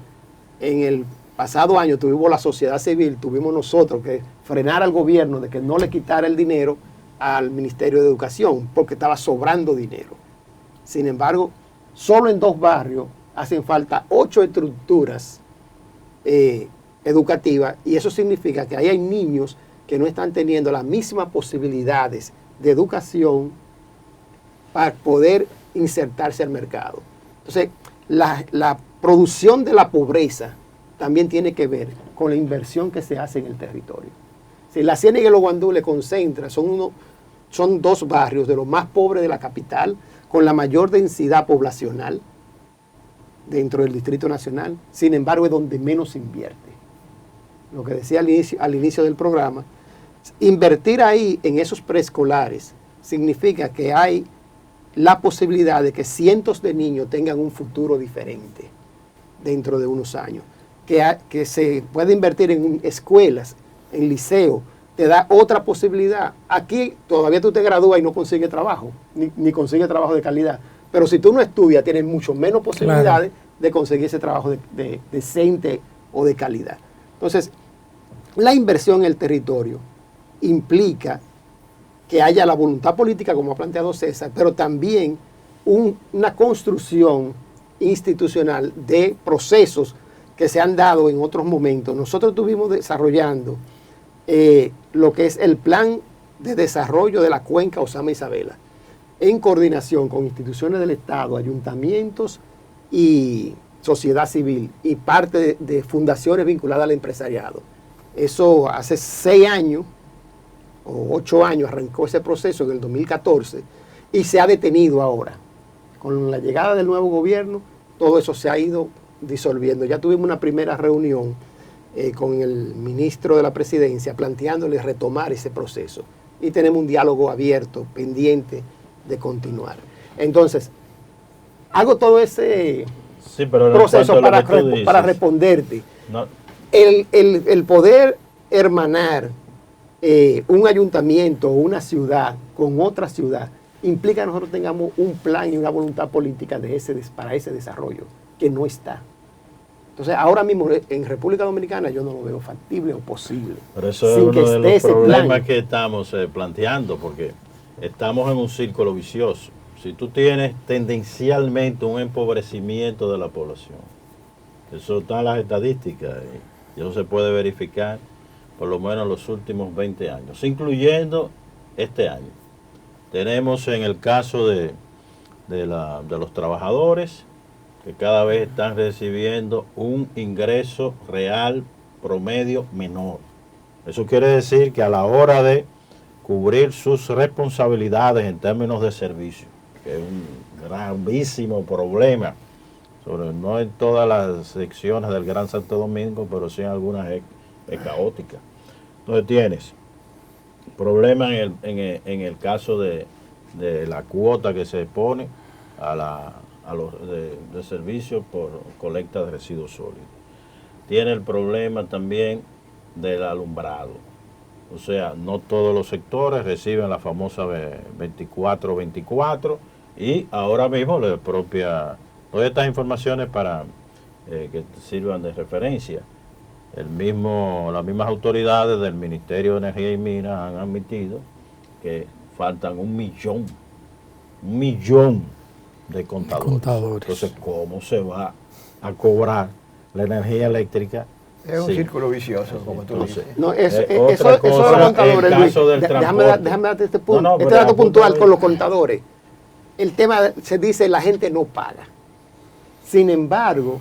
en el pasado año tuvimos la sociedad civil, tuvimos nosotros que frenar al gobierno de que no le quitara el dinero al Ministerio de Educación, porque estaba sobrando dinero. Sin embargo, solo en 2 barrios hacen falta 8 estructuras educativas, y eso significa que ahí hay niños que no están teniendo las mismas posibilidades de educación para poder insertarse al mercado. Entonces, la producción de la pobreza también tiene que ver con la inversión que se hace en el territorio. Si la Ciénega y los Guandules concentra, son 2 barrios de los más pobres de la capital, con la mayor densidad poblacional dentro del Distrito Nacional. Sin embargo, es donde menos se invierte. Lo que decía al inicio del programa, invertir ahí en esos preescolares significa que hay la posibilidad de que cientos de niños tengan un futuro diferente dentro de unos años. Que se puede invertir en escuelas, en liceos, te da otra posibilidad. Aquí todavía tú te gradúas y no consigues trabajo, ni consigues trabajo de calidad. Pero si tú no estudias, tienes mucho menos posibilidades de conseguir ese trabajo decente o de calidad. Entonces, la inversión en el territorio implica que haya la voluntad política, como ha planteado César, pero también una construcción institucional de procesos que se han dado en otros momentos. Nosotros estuvimos desarrollando lo que es el plan de desarrollo de la cuenca Osama Isabela, en coordinación con instituciones del Estado, ayuntamientos y sociedad civil y parte de fundaciones vinculadas al empresariado. Eso hace 6 años o 8 años arrancó ese proceso en el 2014 y se ha detenido ahora. Con la llegada del nuevo gobierno, todo eso se ha ido disolviendo. Ya tuvimos una primera reunión con el ministro de la Presidencia planteándole retomar ese proceso. Y tenemos un diálogo abierto, pendiente de continuar. Entonces, hago todo ese proceso para responderte. No. El poder hermanar un ayuntamiento o una ciudad con otra ciudad implica que nosotros tengamos un plan y una voluntad política para ese desarrollo, que no está. Entonces, ahora mismo en República Dominicana yo no lo veo factible o posible. Pero eso es uno de los problemas que estamos planteando, porque estamos en un círculo vicioso. Si tú tienes tendencialmente un empobrecimiento de la población, eso está en las estadísticas y eso se puede verificar por lo menos los últimos 20 años, incluyendo este año. Tenemos en el caso de los trabajadores que cada vez están recibiendo un ingreso real promedio menor. Eso quiere decir que a la hora de cubrir sus responsabilidades en términos de servicio, que es un gravísimo problema, no en todas las secciones del Gran Santo Domingo, pero sí en algunas es caótica. Entonces tienes problema en el caso de la cuota que se pone a los de servicios por colecta de residuos sólidos. Tiene el problema también del alumbrado. O sea, no todos los sectores reciben la famosa 24-24 y ahora mismo todas estas informaciones para que sirvan de referencia. Las mismas autoridades del Ministerio de Energía y Minas han admitido que faltan 1 millón de contadores. Entonces, ¿cómo se va a cobrar la energía eléctrica? Es un círculo vicioso, como tú dices. No, eso de los contadores, Luis, déjame darte este punto, este dato puntual con los contadores. El tema, se dice, la gente no paga. Sin embargo,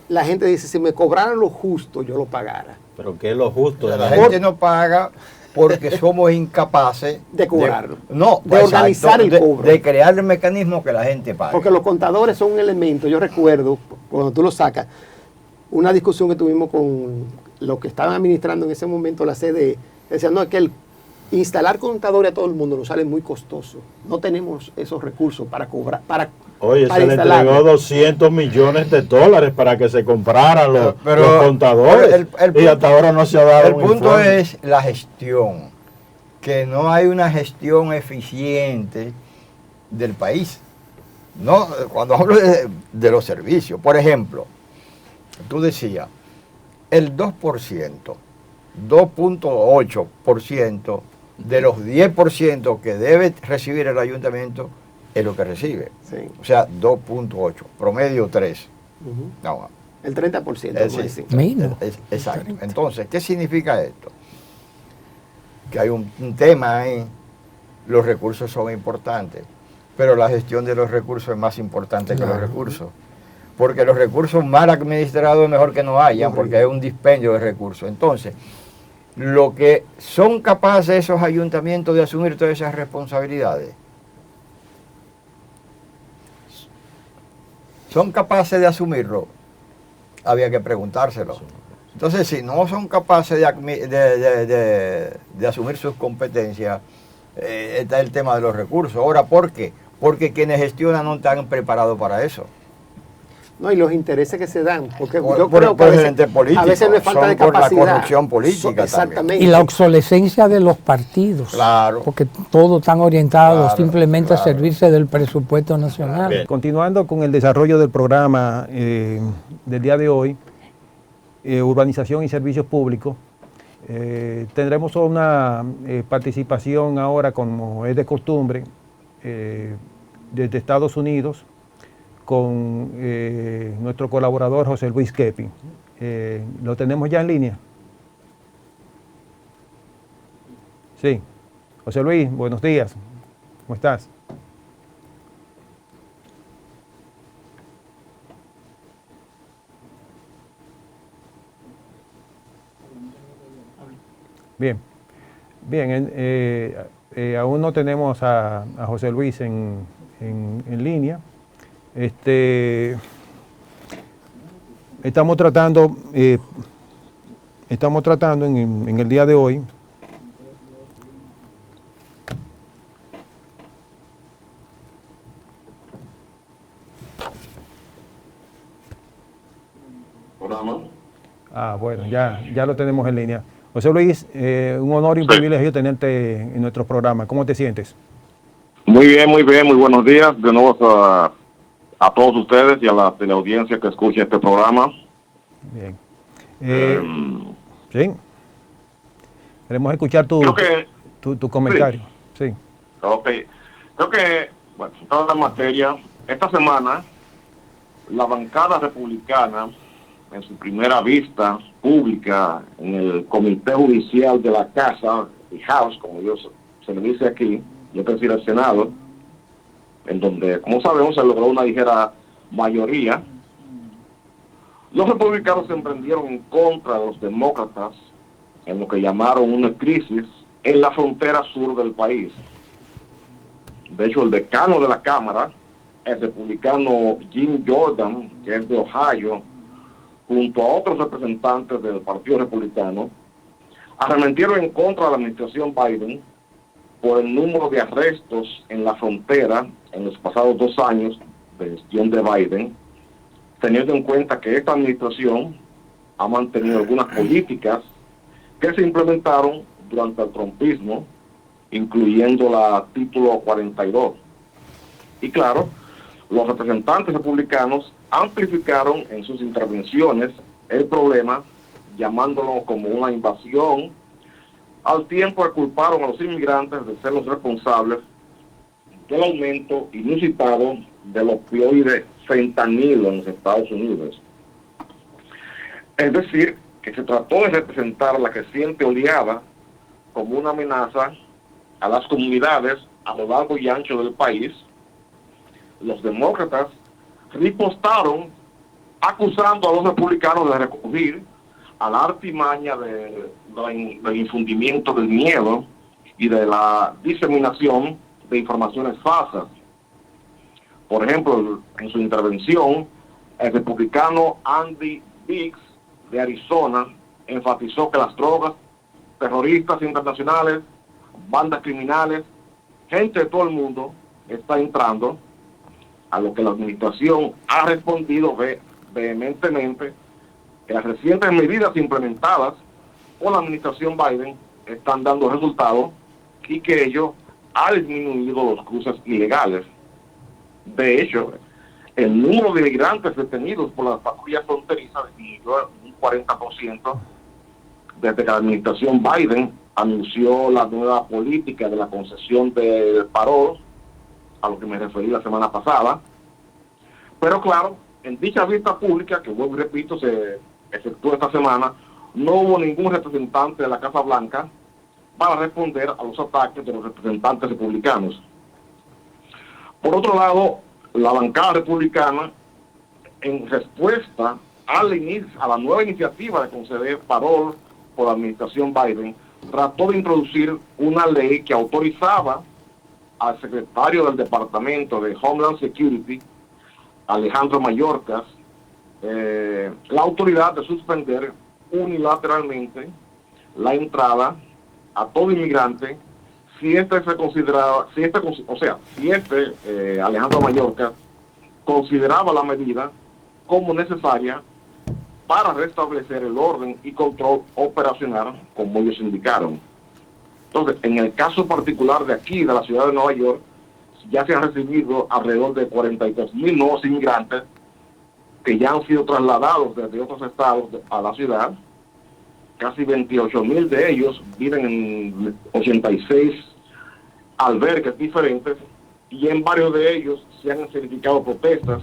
la gente dice, si me cobraran lo justo, yo lo pagara. ¿Pero qué es lo justo? La gente no paga porque somos incapaces de cobrarlo. De organizar el cobro. De crear el mecanismo que la gente pague. Porque los contadores son un elemento, yo recuerdo, cuando tú lo sacas, una discusión que tuvimos con los que estaban administrando en ese momento la CDE, decían, no, es que instalar contadores a todo el mundo nos sale muy costoso. No tenemos esos recursos para cobrar, Oye, se le entregó 200 millones de dólares para que se compraran los contadores y hasta ahora no se ha dado un punto informe. Es la gestión, que no hay una gestión eficiente del país. No, cuando hablo de los servicios, por ejemplo, tú decías, el 2%, 2.8% de los 10% que debe recibir el ayuntamiento es lo que recibe. Sí. O sea, 2.8, promedio 3. No, el 30%. Exacto. Entonces, ¿qué significa esto? Que hay un tema ahí, los recursos son importantes, pero la gestión de los recursos es más importante que los recursos. Porque los recursos mal administrados es mejor que no hayan, porque hay un dispendio de recursos. Entonces, lo que son capaces esos ayuntamientos de asumir todas esas responsabilidades, ¿son capaces de asumirlo? Había que preguntárselo. Entonces, si no son capaces de asumir sus competencias, está el tema de los recursos. Ahora, ¿por qué? Porque quienes gestionan no están preparados para eso. No, y los intereses que se dan, porque yo creo que a veces no es falta de capacidad. Por la corrupción política exactamente. Y la obsolescencia de los partidos. Claro. Porque todos están orientados simplemente a servirse del presupuesto nacional. Bien. Continuando con el desarrollo del programa del día de hoy, urbanización y servicios públicos, tendremos una participación ahora, como es de costumbre, desde Estados Unidos, con nuestro colaborador José Luis Kepi. ¿Lo tenemos ya en línea? Sí. José Luis, buenos días. ¿Cómo estás? Bien, bien, aún no tenemos a José Luis en línea. Estamos tratando en el día de hoy bueno, ya lo tenemos en línea. José Luis, un honor y un privilegio tenerte en nuestro programa. ¿Cómo te sientes? Muy bien, muy buenos días de nuevo a todos ustedes y a la teleaudiencia que escucha este programa. Bien. Sí. Queremos escuchar tu comentario. Sí. Ok. Creo que, bueno, toda la materia, esta semana, la bancada republicana, en su primera vista pública en el Comité Judicial de la Casa, el House, como se le dice aquí, yo quiero decir el Senado, en donde, como sabemos, se logró una ligera mayoría. Los republicanos se emprendieron en contra de los demócratas en lo que llamaron una crisis en la frontera sur del país. De hecho, el decano de la Cámara, el republicano Jim Jordan, que es de Ohio, junto a otros representantes del Partido Republicano, arremetieron en contra de la administración Biden por el número de arrestos en la frontera en los pasados 2 años de gestión de Biden, teniendo en cuenta que esta administración ha mantenido algunas políticas que se implementaron durante el trumpismo, incluyendo la Título 42. Y claro, los representantes republicanos amplificaron en sus intervenciones el problema, llamándolo como una invasión, al tiempo que culparon a los inmigrantes de ser los responsables del aumento inusitado del opioide fentanilo en los Estados Unidos. Es decir, que se trató de representar la creciente oleada como una amenaza a las comunidades a lo largo y ancho del país. Los demócratas ripostaron acusando a los republicanos de recurrir a la artimaña del infundimiento del miedo y de la diseminación de informaciones falsas. Por ejemplo, en su intervención, el republicano Andy Biggs de Arizona enfatizó que las drogas, terroristas internacionales, bandas criminales, gente de todo el mundo está entrando, a lo que la administración ha respondido vehementemente que las recientes medidas implementadas por la administración Biden están dando resultados y que ello ha disminuido los cruces ilegales. De hecho, el número de migrantes detenidos por las patrullas fronterizas disminuyó un 40% desde que la administración Biden anunció la nueva política de la concesión del parol, a lo que me referí la semana pasada. Pero claro, en dicha vista pública, que vuelvo y repito, se efectuó esta semana, no hubo ningún representante de la Casa Blanca para responder a los ataques de los representantes republicanos. Por otro lado, la bancada republicana, en respuesta a la nueva iniciativa de conceder parol por la administración Biden, trató de introducir una ley que autorizaba al secretario del Departamento de Homeland Security, Alejandro Mayorkas, la autoridad de suspender unilateralmente la entrada a todo inmigrante si Alejandro Mayorkas consideraba la medida como necesaria para restablecer el orden y control operacional, como ellos indicaron. Entonces, en el caso particular de aquí, de la ciudad de Nueva York, ya se han recibido alrededor de 43,000 nuevos inmigrantes que ya han sido trasladados desde otros estados a la ciudad. Casi 28,000 de ellos viven en 86 albergues diferentes y en varios de ellos se han significado protestas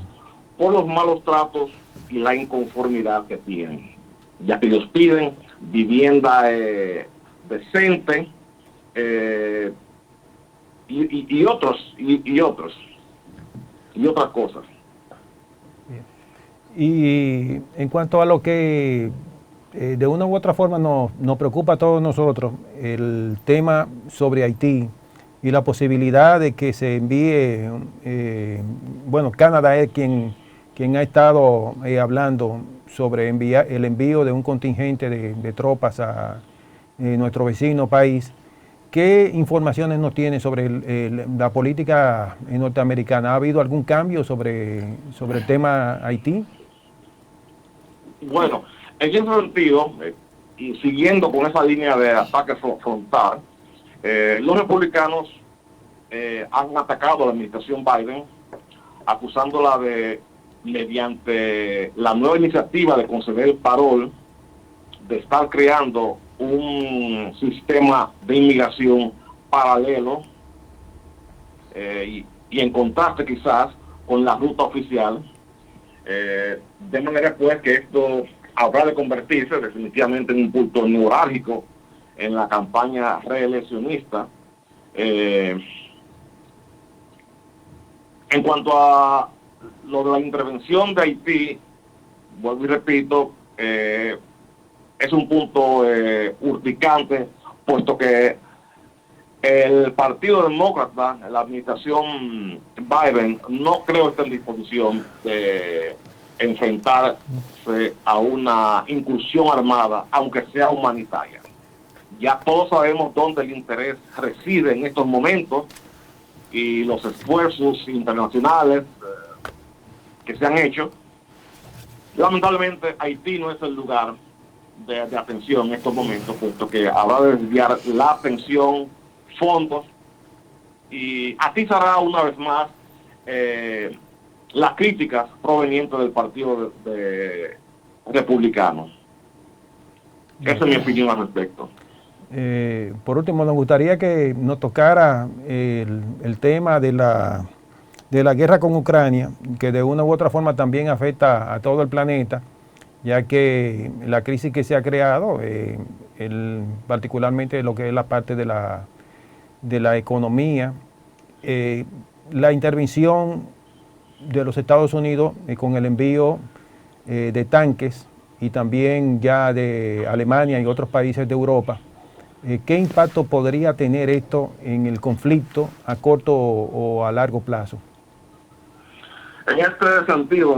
por los malos tratos y la inconformidad que tienen, ya que ellos piden vivienda decente y otras cosas. Y en cuanto a lo que de una u otra forma nos preocupa a todos nosotros el tema sobre Haití y la posibilidad de que se envíe, bueno, Canadá es quien ha estado hablando sobre el envío de un contingente de tropas a nuestro vecino país. ¿Qué informaciones nos tiene sobre la política norteamericana? ¿Ha habido algún cambio sobre el tema Haití? Bueno, en ese sentido, y siguiendo con esa línea de ataque frontal, los republicanos han atacado a la administración Biden, acusándola de, mediante la nueva iniciativa de conceder el parol, de estar creando un sistema de inmigración paralelo y en contraste quizás con la ruta oficial, de manera pues que esto habrá de convertirse definitivamente en un punto neurálgico en la campaña reeleccionista. En cuanto a lo de la intervención de Haití, vuelvo y repito, es un punto urticante, puesto que el Partido Demócrata, la administración Biden, no creo esté en disposición de enfrentarse a una incursión armada, aunque sea humanitaria. Ya todos sabemos dónde el interés reside en estos momentos y los esfuerzos internacionales que se han hecho. Lamentablemente, Haití no es el lugar de atención en estos momentos, puesto que habrá de desviar la atención, fondos, y atizará una vez más las críticas provenientes del Partido Republicano. Esa es mi opinión al respecto. Por último, nos gustaría que nos tocara el tema de la guerra con Ucrania, que de una u otra forma también afecta a todo el planeta, ya que la crisis que se ha creado, particularmente lo que es la parte de la economía, la intervención de los Estados Unidos con el envío de tanques y también ya de Alemania y otros países de Europa. ¿Qué impacto podría tener esto en el conflicto a corto o a largo plazo? En este sentido,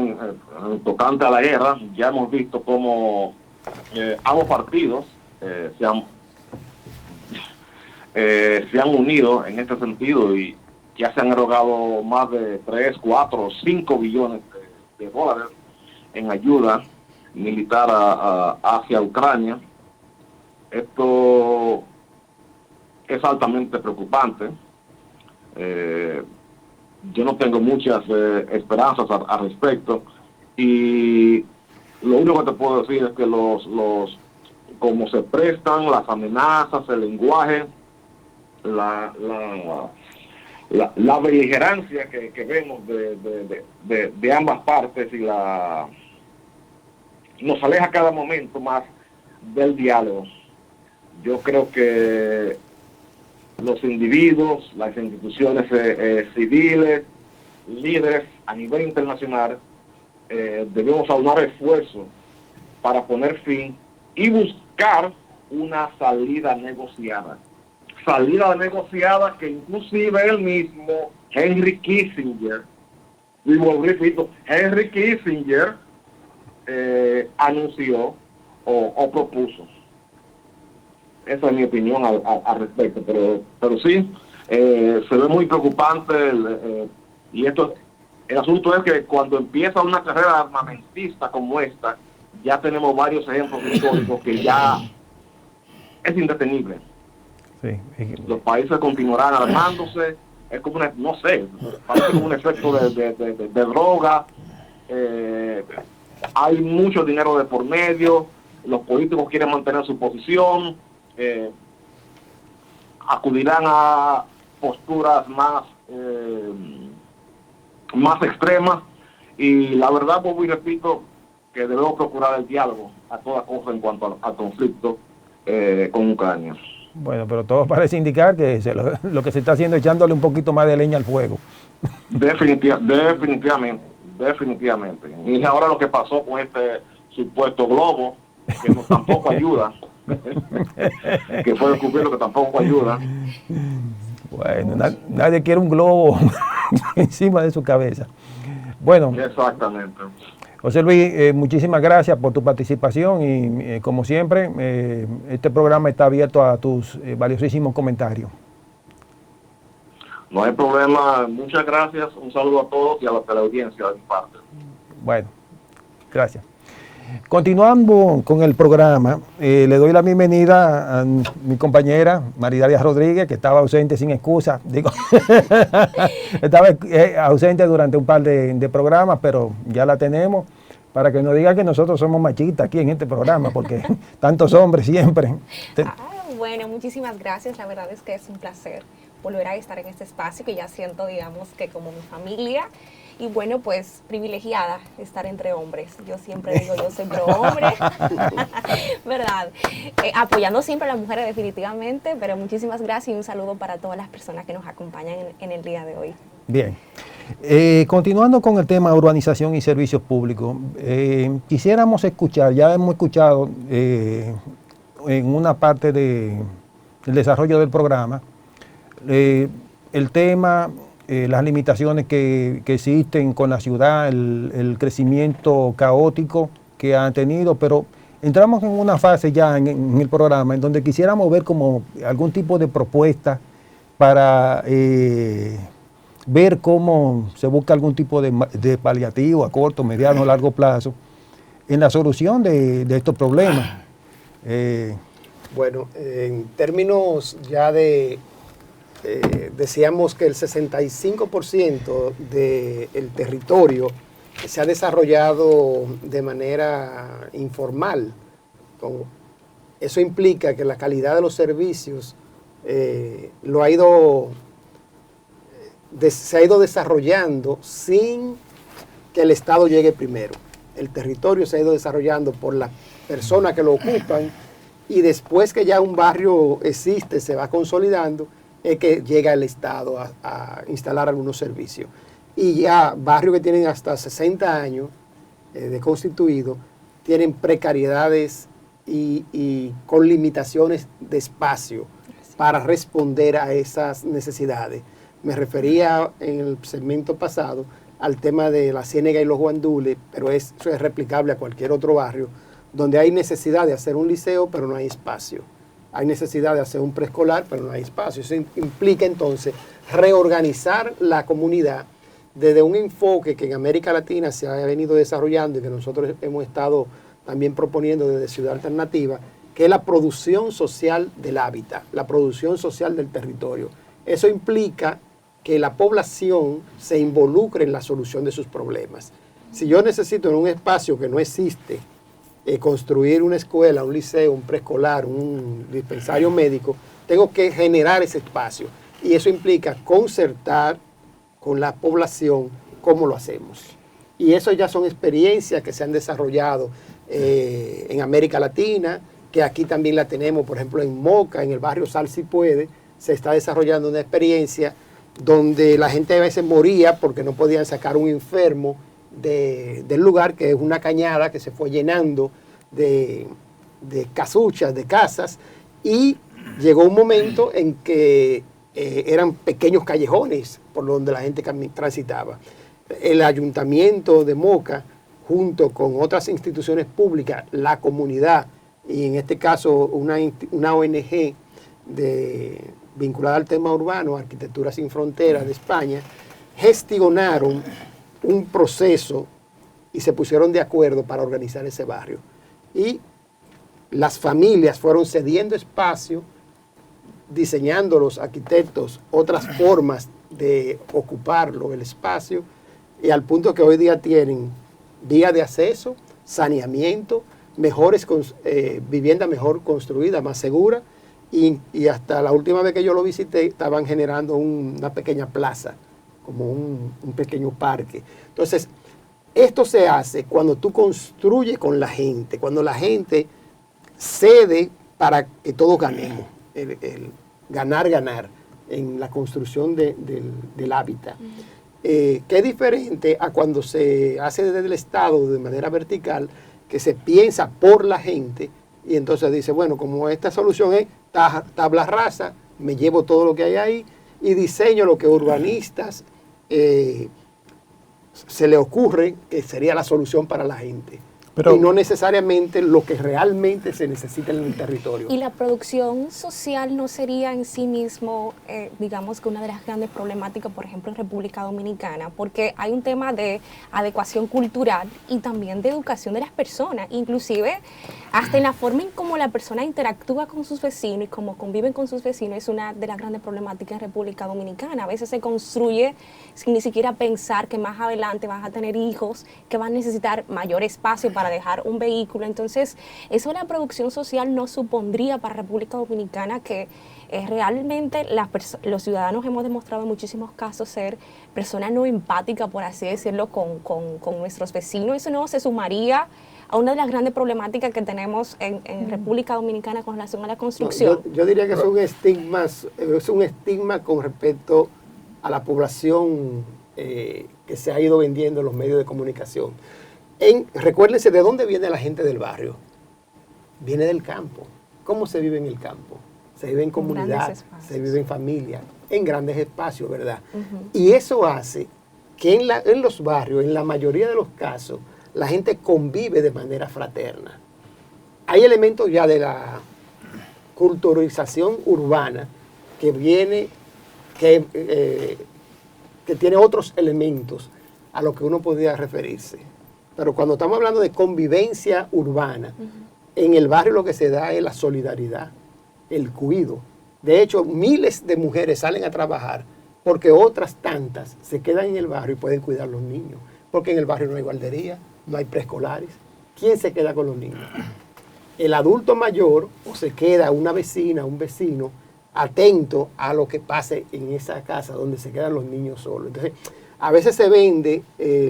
tocante a la guerra, ya hemos visto cómo ambos partidos se han unido en este sentido y ya se han erogado más de 3, 4, 5 billones de dólares en ayuda militar hacia Ucrania. Esto es altamente preocupante. Yo no tengo muchas esperanzas al respecto, y lo único que te puedo decir es que como se prestan las amenazas, el lenguaje, la beligerancia que vemos de ambas partes y nos aleja cada momento más del diálogo. Yo creo que los individuos, las instituciones civiles, líderes a nivel internacional, debemos aunar esfuerzos para poner fin y buscar una salida negociada. Salida negociada que inclusive el mismo Henry Kissinger, Henry Kissinger anunció o propuso. Esa es mi opinión al respecto, pero sí, se ve muy preocupante y el asunto es que cuando empieza una carrera armamentista como esta, ya tenemos varios ejemplos históricos que ya es indetenible. Sí. Los países continuarán armándose, es como no sé, parece como un efecto de droga, hay mucho dinero de por medio, los políticos quieren mantener su posición, acudirán a posturas más extremas, y la verdad, vuelvo y repito, que debemos procurar el diálogo a toda cosa en cuanto al conflicto con Ucrania. Bueno, pero todo parece indicar que lo que se está haciendo es echándole un poquito más de leña al fuego. Definitivamente. Y ahora lo que pasó con este supuesto globo que no, tampoco ayuda, que fue descubierto que tampoco ayuda. Bueno, nadie quiere un globo encima de su cabeza. Bueno, Exactamente. José Luis, muchísimas gracias por tu participación y como siempre, este programa está abierto a tus valiosísimos comentarios. No hay problema, muchas gracias, un saludo a todos y a la teleaudiencia de mi parte. Bueno, gracias. Continuando con el programa, le doy la bienvenida a mi compañera Maridalia Rodríguez, que estaba ausente sin excusa. Digo, estaba ausente durante un par de programas, pero ya la tenemos para que nos diga que nosotros somos machistas aquí en este programa, porque tantos hombres siempre. Bueno, muchísimas gracias. La verdad es que es un placer volver a estar en este espacio que ya siento, digamos, que como mi familia. Y bueno, pues privilegiada estar entre hombres. Yo siempre digo, yo soy pro hombre, ¿verdad? Apoyando siempre a las mujeres definitivamente, pero muchísimas gracias y un saludo para todas las personas que nos acompañan en el día de hoy. Bien. Continuando con el tema urbanización y servicios públicos, quisiéramos escuchar, ya hemos escuchado en una parte del desarrollo del programa, el tema, las limitaciones que existen con la ciudad, el crecimiento caótico que han tenido, pero entramos en una fase ya en el programa en donde quisiéramos ver como algún tipo de propuesta para ver cómo se busca algún tipo de paliativo a corto, mediano o largo plazo en la solución de estos problemas. Bueno, en términos ya decíamos que el 65% del territorio se ha desarrollado de manera informal. Eso implica que la calidad de los servicios se ha ido desarrollando sin que el Estado llegue primero. El territorio se ha ido desarrollando por las personas que lo ocupan y después que ya un barrio existe, se va consolidando, es que llega el Estado a instalar algunos servicios. Y ya barrios que tienen hasta 60 años de constituido, tienen precariedades y con limitaciones de espacio para responder a esas necesidades. Me refería en el segmento pasado al tema de la Ciénega y los Guandules, pero eso es replicable a cualquier otro barrio, donde hay necesidad de hacer un liceo, pero no hay espacio. Hay necesidad de hacer un preescolar, pero no hay espacio. Eso implica entonces reorganizar la comunidad desde un enfoque que en América Latina se ha venido desarrollando y que nosotros hemos estado también proponiendo desde Ciudad Alternativa, que es la producción social del hábitat, la producción social del territorio. Eso implica que la población se involucre en la solución de sus problemas. Si yo necesito en un espacio que no existe construir una escuela, un liceo, un preescolar, un dispensario médico, tengo que generar ese espacio. Y eso implica concertar con la población cómo lo hacemos. Y eso ya son experiencias que se han desarrollado en América Latina, que aquí también la tenemos, por ejemplo, en Moca, en el barrio Sal Si Puede, se está desarrollando una experiencia donde la gente a veces moría porque no podían sacar un enfermo del lugar, que es una cañada que se fue llenando de casuchas, de casas, y llegó un momento en que eran pequeños callejones por donde la gente transitaba. El ayuntamiento de Moca, junto con otras instituciones públicas, la comunidad, y en este caso una ONG vinculada al tema urbano, Arquitectura Sin Fronteras de España, gestionaron un proceso y se pusieron de acuerdo para organizar ese barrio. Y las familias fueron cediendo espacio, diseñando los arquitectos otras formas de ocuparlo, el espacio, y al punto que hoy día tienen vías de acceso, saneamiento, vivienda mejor construida, más segura, y hasta la última vez que yo lo visité estaban generando una pequeña plaza, como un pequeño parque. Entonces, esto se hace cuando tú construyes con la gente, cuando la gente cede para que todos ganemos, el ganar en la construcción del hábitat. Que es diferente a cuando se hace desde el Estado de manera vertical, que se piensa por la gente y entonces dice, bueno, como esta solución es tabla rasa, me llevo todo lo que hay ahí y diseño lo que urbanistas se le ocurre que sería la solución para la gente. Y no necesariamente lo que realmente se necesita en el territorio. Y la producción social no sería en sí mismo, digamos que una de las grandes problemáticas, por ejemplo, en República Dominicana, porque hay un tema de adecuación cultural y también de educación de las personas, inclusive hasta en la forma en cómo la persona interactúa con sus vecinos y cómo conviven con sus vecinos es una de las grandes problemáticas en República Dominicana. A veces se construye sin ni siquiera pensar que más adelante vas a tener hijos que van a necesitar mayor espacio para dejar un vehículo. Entonces, eso de la producción social no supondría para República Dominicana que realmente los ciudadanos hemos demostrado en muchísimos casos ser personas no empáticas, por así decirlo, con nuestros vecinos. Eso no se sumaría a una de las grandes problemáticas que tenemos en República Dominicana con relación a la construcción. No, yo diría que es un estigma con respecto a la población que se ha ido vendiendo en los medios de comunicación. Recuérdense de dónde viene la gente del barrio. Viene del campo. ¿Cómo se vive en el campo? Se vive en comunidad, se vive en familia, en grandes espacios, ¿verdad? Y eso hace que en los barrios, en la mayoría de los casos, la gente convive de manera fraterna. Hay elementos ya de la culturalización urbana que viene, que tiene otros elementos a los que uno podría referirse. Pero cuando estamos hablando de convivencia urbana, en el barrio lo que se da es la solidaridad, el cuidado. De hecho, miles de mujeres salen a trabajar porque otras tantas se quedan en el barrio y pueden cuidar a los niños. Porque en el barrio no hay guardería, no hay preescolares. ¿Quién se queda con los niños? El adulto mayor o se queda una vecina, un vecino, atento a lo que pase en esa casa donde se quedan los niños solos. Entonces, a veces se vende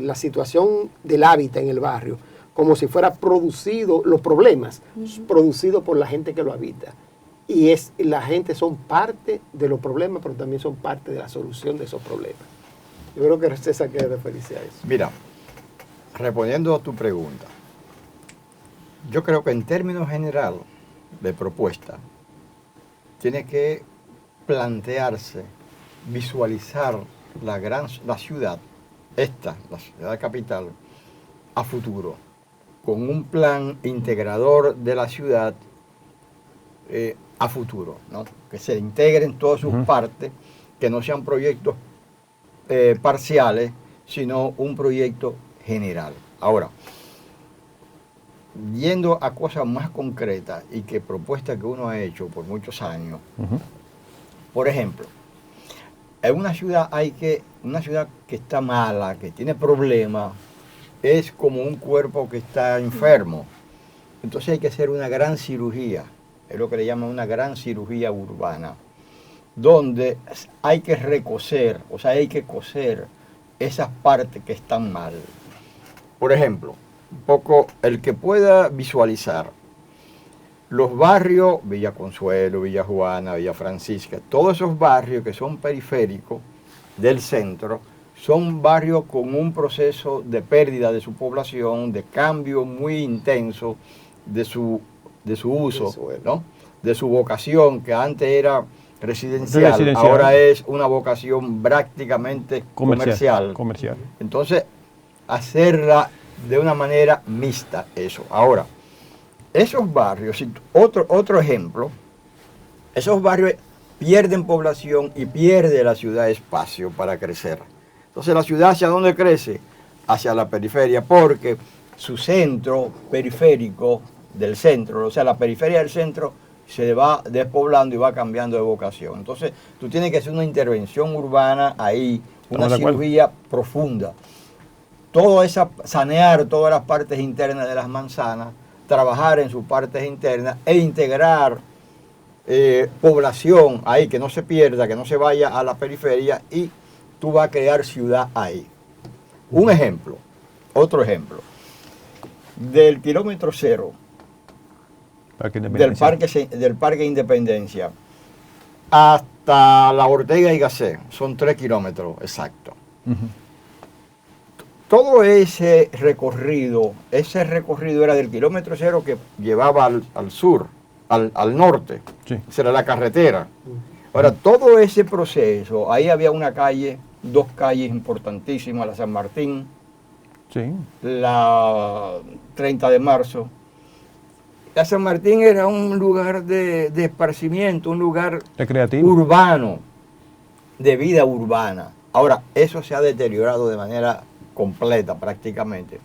la situación del hábitat en el barrio como si fuera producido, los problemas, producidos por la gente que lo habita. Y la gente son parte de los problemas, pero también son parte de la solución de esos problemas. Yo creo que César quiere referirse a eso. Mira, respondiendo a tu pregunta, yo creo que en términos generales de propuesta, tiene que plantearse, visualizar la ciudad, la ciudad capital, a futuro, con un plan integrador de la ciudad a futuro, ¿no? Que se integren todas sus partes, que no sean proyectos parciales, sino un proyecto general. Ahora, yendo a cosas más concretas y que propuestas que uno ha hecho por muchos años, por ejemplo, en una ciudad una ciudad que está mala, que tiene problemas, es como un cuerpo que está enfermo. Entonces hay que hacer una gran cirugía, es lo que le llaman una gran cirugía urbana, donde hay que recoser, o sea, hay que coser esas partes que están mal. Por ejemplo, un poco el que pueda visualizar los barrios, Villa Consuelo, Villa Juana, Villa Francisca, todos esos barrios que son periféricos del centro, son barrios con un proceso de pérdida de su población, de cambio muy intenso de su uso, ¿no? De su vocación, que antes era residencial, ahora es una vocación prácticamente comercial. Entonces, hacerla de una manera mixta eso. Ahora, esos barrios, otro ejemplo, esos barrios pierden población y pierde la ciudad espacio para crecer. Entonces la ciudad, ¿hacia dónde crece? Hacia la periferia, porque su centro periférico del centro, o sea, la periferia del centro se va despoblando y va cambiando de vocación. Entonces tú tienes que hacer una intervención urbana ahí, una cirugía profunda. Sanear todas las partes internas de las manzanas, trabajar en sus partes internas e integrar población ahí, que no se pierda, que no se vaya a la periferia, y tú vas a crear ciudad ahí. Un ejemplo, otro ejemplo, del kilómetro cero del Parque Independencia hasta la Ortega y Gasset, son 3 kilómetros exactos. todo ese recorrido era del kilómetro 0 que llevaba al sur, al norte. Sí. Esa era la carretera. Ahora, todo ese proceso, ahí había una calle, 2 calles importantísimas, la San Martín, Sí. la 30 de marzo. La San Martín era un lugar de esparcimiento, un lugar Recreativo. urbano, de vida urbana. Ahora, eso se ha deteriorado de manera completa prácticamente.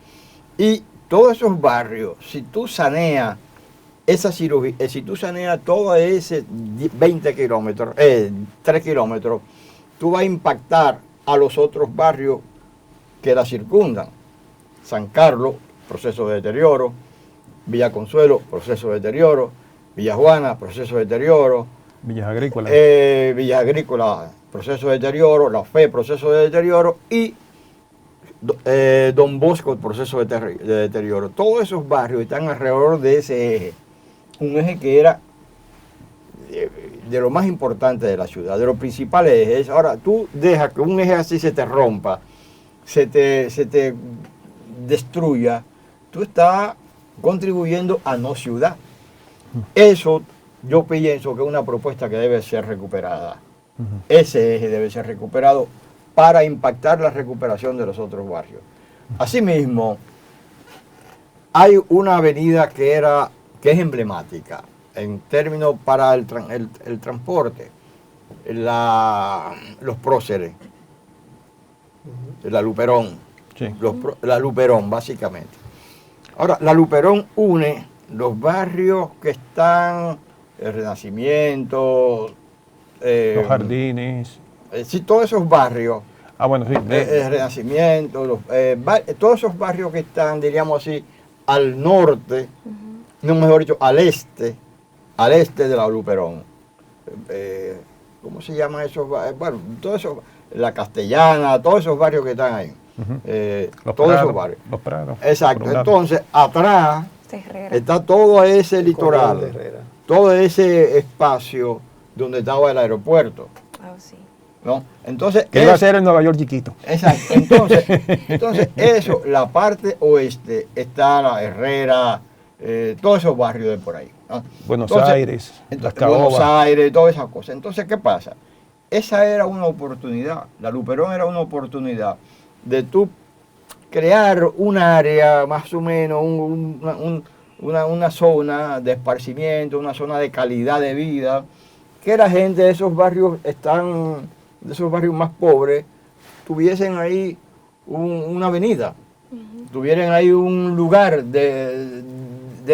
Y todos esos barrios, si tú saneas esa cirugía, si tú saneas todo ese 20 kilómetros, 3 kilómetros, tú vas a impactar a los otros barrios que la circundan. San Carlos, proceso de deterioro. Villa Consuelo, proceso de deterioro. Villa Juana, proceso de deterioro. Villas Agrícolas. Villa Agrícola, proceso de deterioro. La Fe, proceso de deterioro. Y Don Bosco, proceso de deterioro. Todos esos barrios están alrededor de ese eje. Un eje que era de lo más importante de la ciudad, de los principales ejes. Ahora, tú dejas que un eje así se te rompa, se te destruya, tú estás contribuyendo a no ciudad. Eso yo pienso que es una propuesta que debe ser recuperada. Ese eje debe ser recuperado para impactar la recuperación de los otros barrios. Asimismo, hay una avenida que es emblemática en términos para el transporte, los próceres, la Luperón, Sí. la Luperón básicamente. Ahora, la Luperón une los barrios que están, el Renacimiento, Los Jardines. sí, todos esos barrios, Bueno, sí. el Renacimiento, todos esos barrios que están, diríamos así, al norte, no mejor dicho, al este de la Luperón. ¿Cómo se llaman esos barrios? Bueno, todos esos, la Castellana, todos esos barrios que están ahí. Los Todos Prados, esos barrios. Los Prados. Exacto. por un lado. Entonces, atrás Herrera. está todo ese litoral, Corral de Herrera. todo ese espacio donde estaba el aeropuerto, Ah, sí. ¿no? Entonces, Que iba a ser el Nueva York chiquito. exacto. Entonces eso, la parte oeste está la Herrera, todos esos barrios de por ahí, ¿no? Buenos Entonces, Aires, Las Buenos Caobas. Aires, todas esas cosas. Entonces, ¿qué pasa? Esa era una oportunidad, la Luperón era una oportunidad de tú crear un área, más o menos, una zona de esparcimiento, una zona de calidad de vida, que la gente de esos barrios de esos barrios más pobres, tuviesen ahí una avenida, tuvieran ahí un lugar de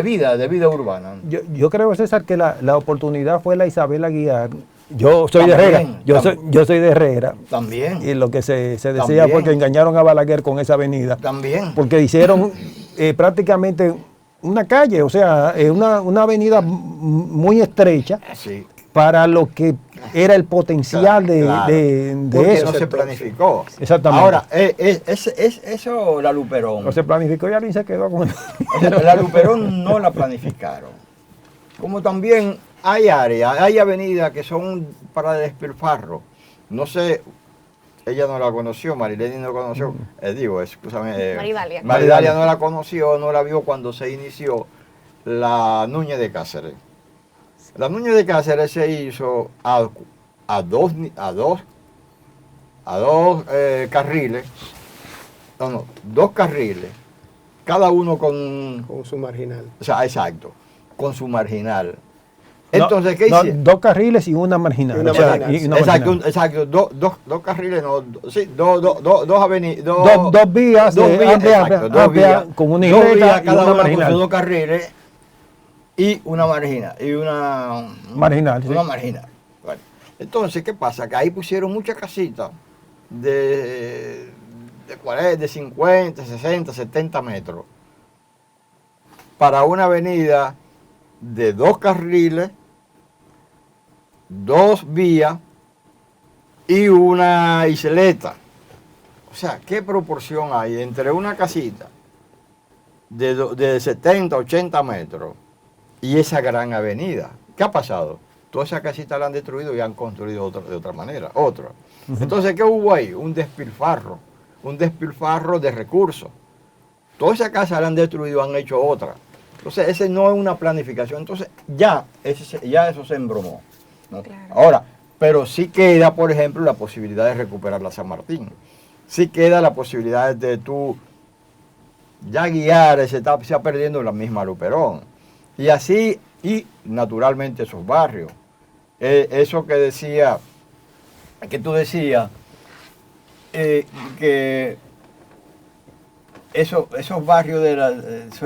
vida urbana. Yo creo, César, que la oportunidad fue la Isabel Aguiar. Yo soy También, de Herrera. Yo soy de Herrera. También, Y lo que se decía También. fue que engañaron a Balaguer con esa avenida. también. Porque hicieron prácticamente una calle, o sea, una avenida muy estrecha Sí. para lo que era el potencial Claro, de porque eso. no se planificó. Exactamente. Ahora, eso la Luperón. No se planificó y alguien se quedó con O sea, la Luperón no la planificaron. Como también hay áreas, hay avenidas que son para despilfarro. No sé, ella no la conoció, Marileni no la conoció. Escúchame. Maridalia. Maridalia no la conoció, no la vio cuando se inició la Núñez de Cáceres. La Núñez de Cáceres se hizo a dos carriles, dos carriles, cada uno con Con su marginal. o sea, exacto, con su marginal. Entonces, ¿qué No, hicieron? 2 carriles y una marginal. Y una O sea, marginal. y una Exacto, marginal. exacto, dos carriles, no, sí, dos avenidas, Dos vías dos de vías, amplia, exacto, amplia, dos vías, con una dos isleta vías, y cada una una con marginal. sus dos carriles y una marginal, Marginal, sí. una marginal. Bueno, entonces, ¿qué pasa? Que ahí pusieron muchas casitas de 40, de 50, 60, 70 metros para una avenida de 2 carriles, 2 vías y una isleta. O sea, ¿qué proporción hay entre una casita de 70, 80 metros y esa gran avenida? ¿Qué ha pasado? Todas esas casitas la han destruido y han construido de otra manera, otra. Entonces, ¿qué hubo ahí? Un despilfarro. un despilfarro de recursos. Todas esas casas la han destruido, han hecho otra. Entonces, ese no es una planificación. Entonces, ya eso se embromó, ¿no? Claro. Ahora, pero sí queda, por ejemplo, la posibilidad de recuperar la San Martín. Sí queda la posibilidad de tú ya guiar, se está perdiendo la misma Luperón. Y así, y naturalmente esos barrios. Eso que decía, que tú decías, que esos barrios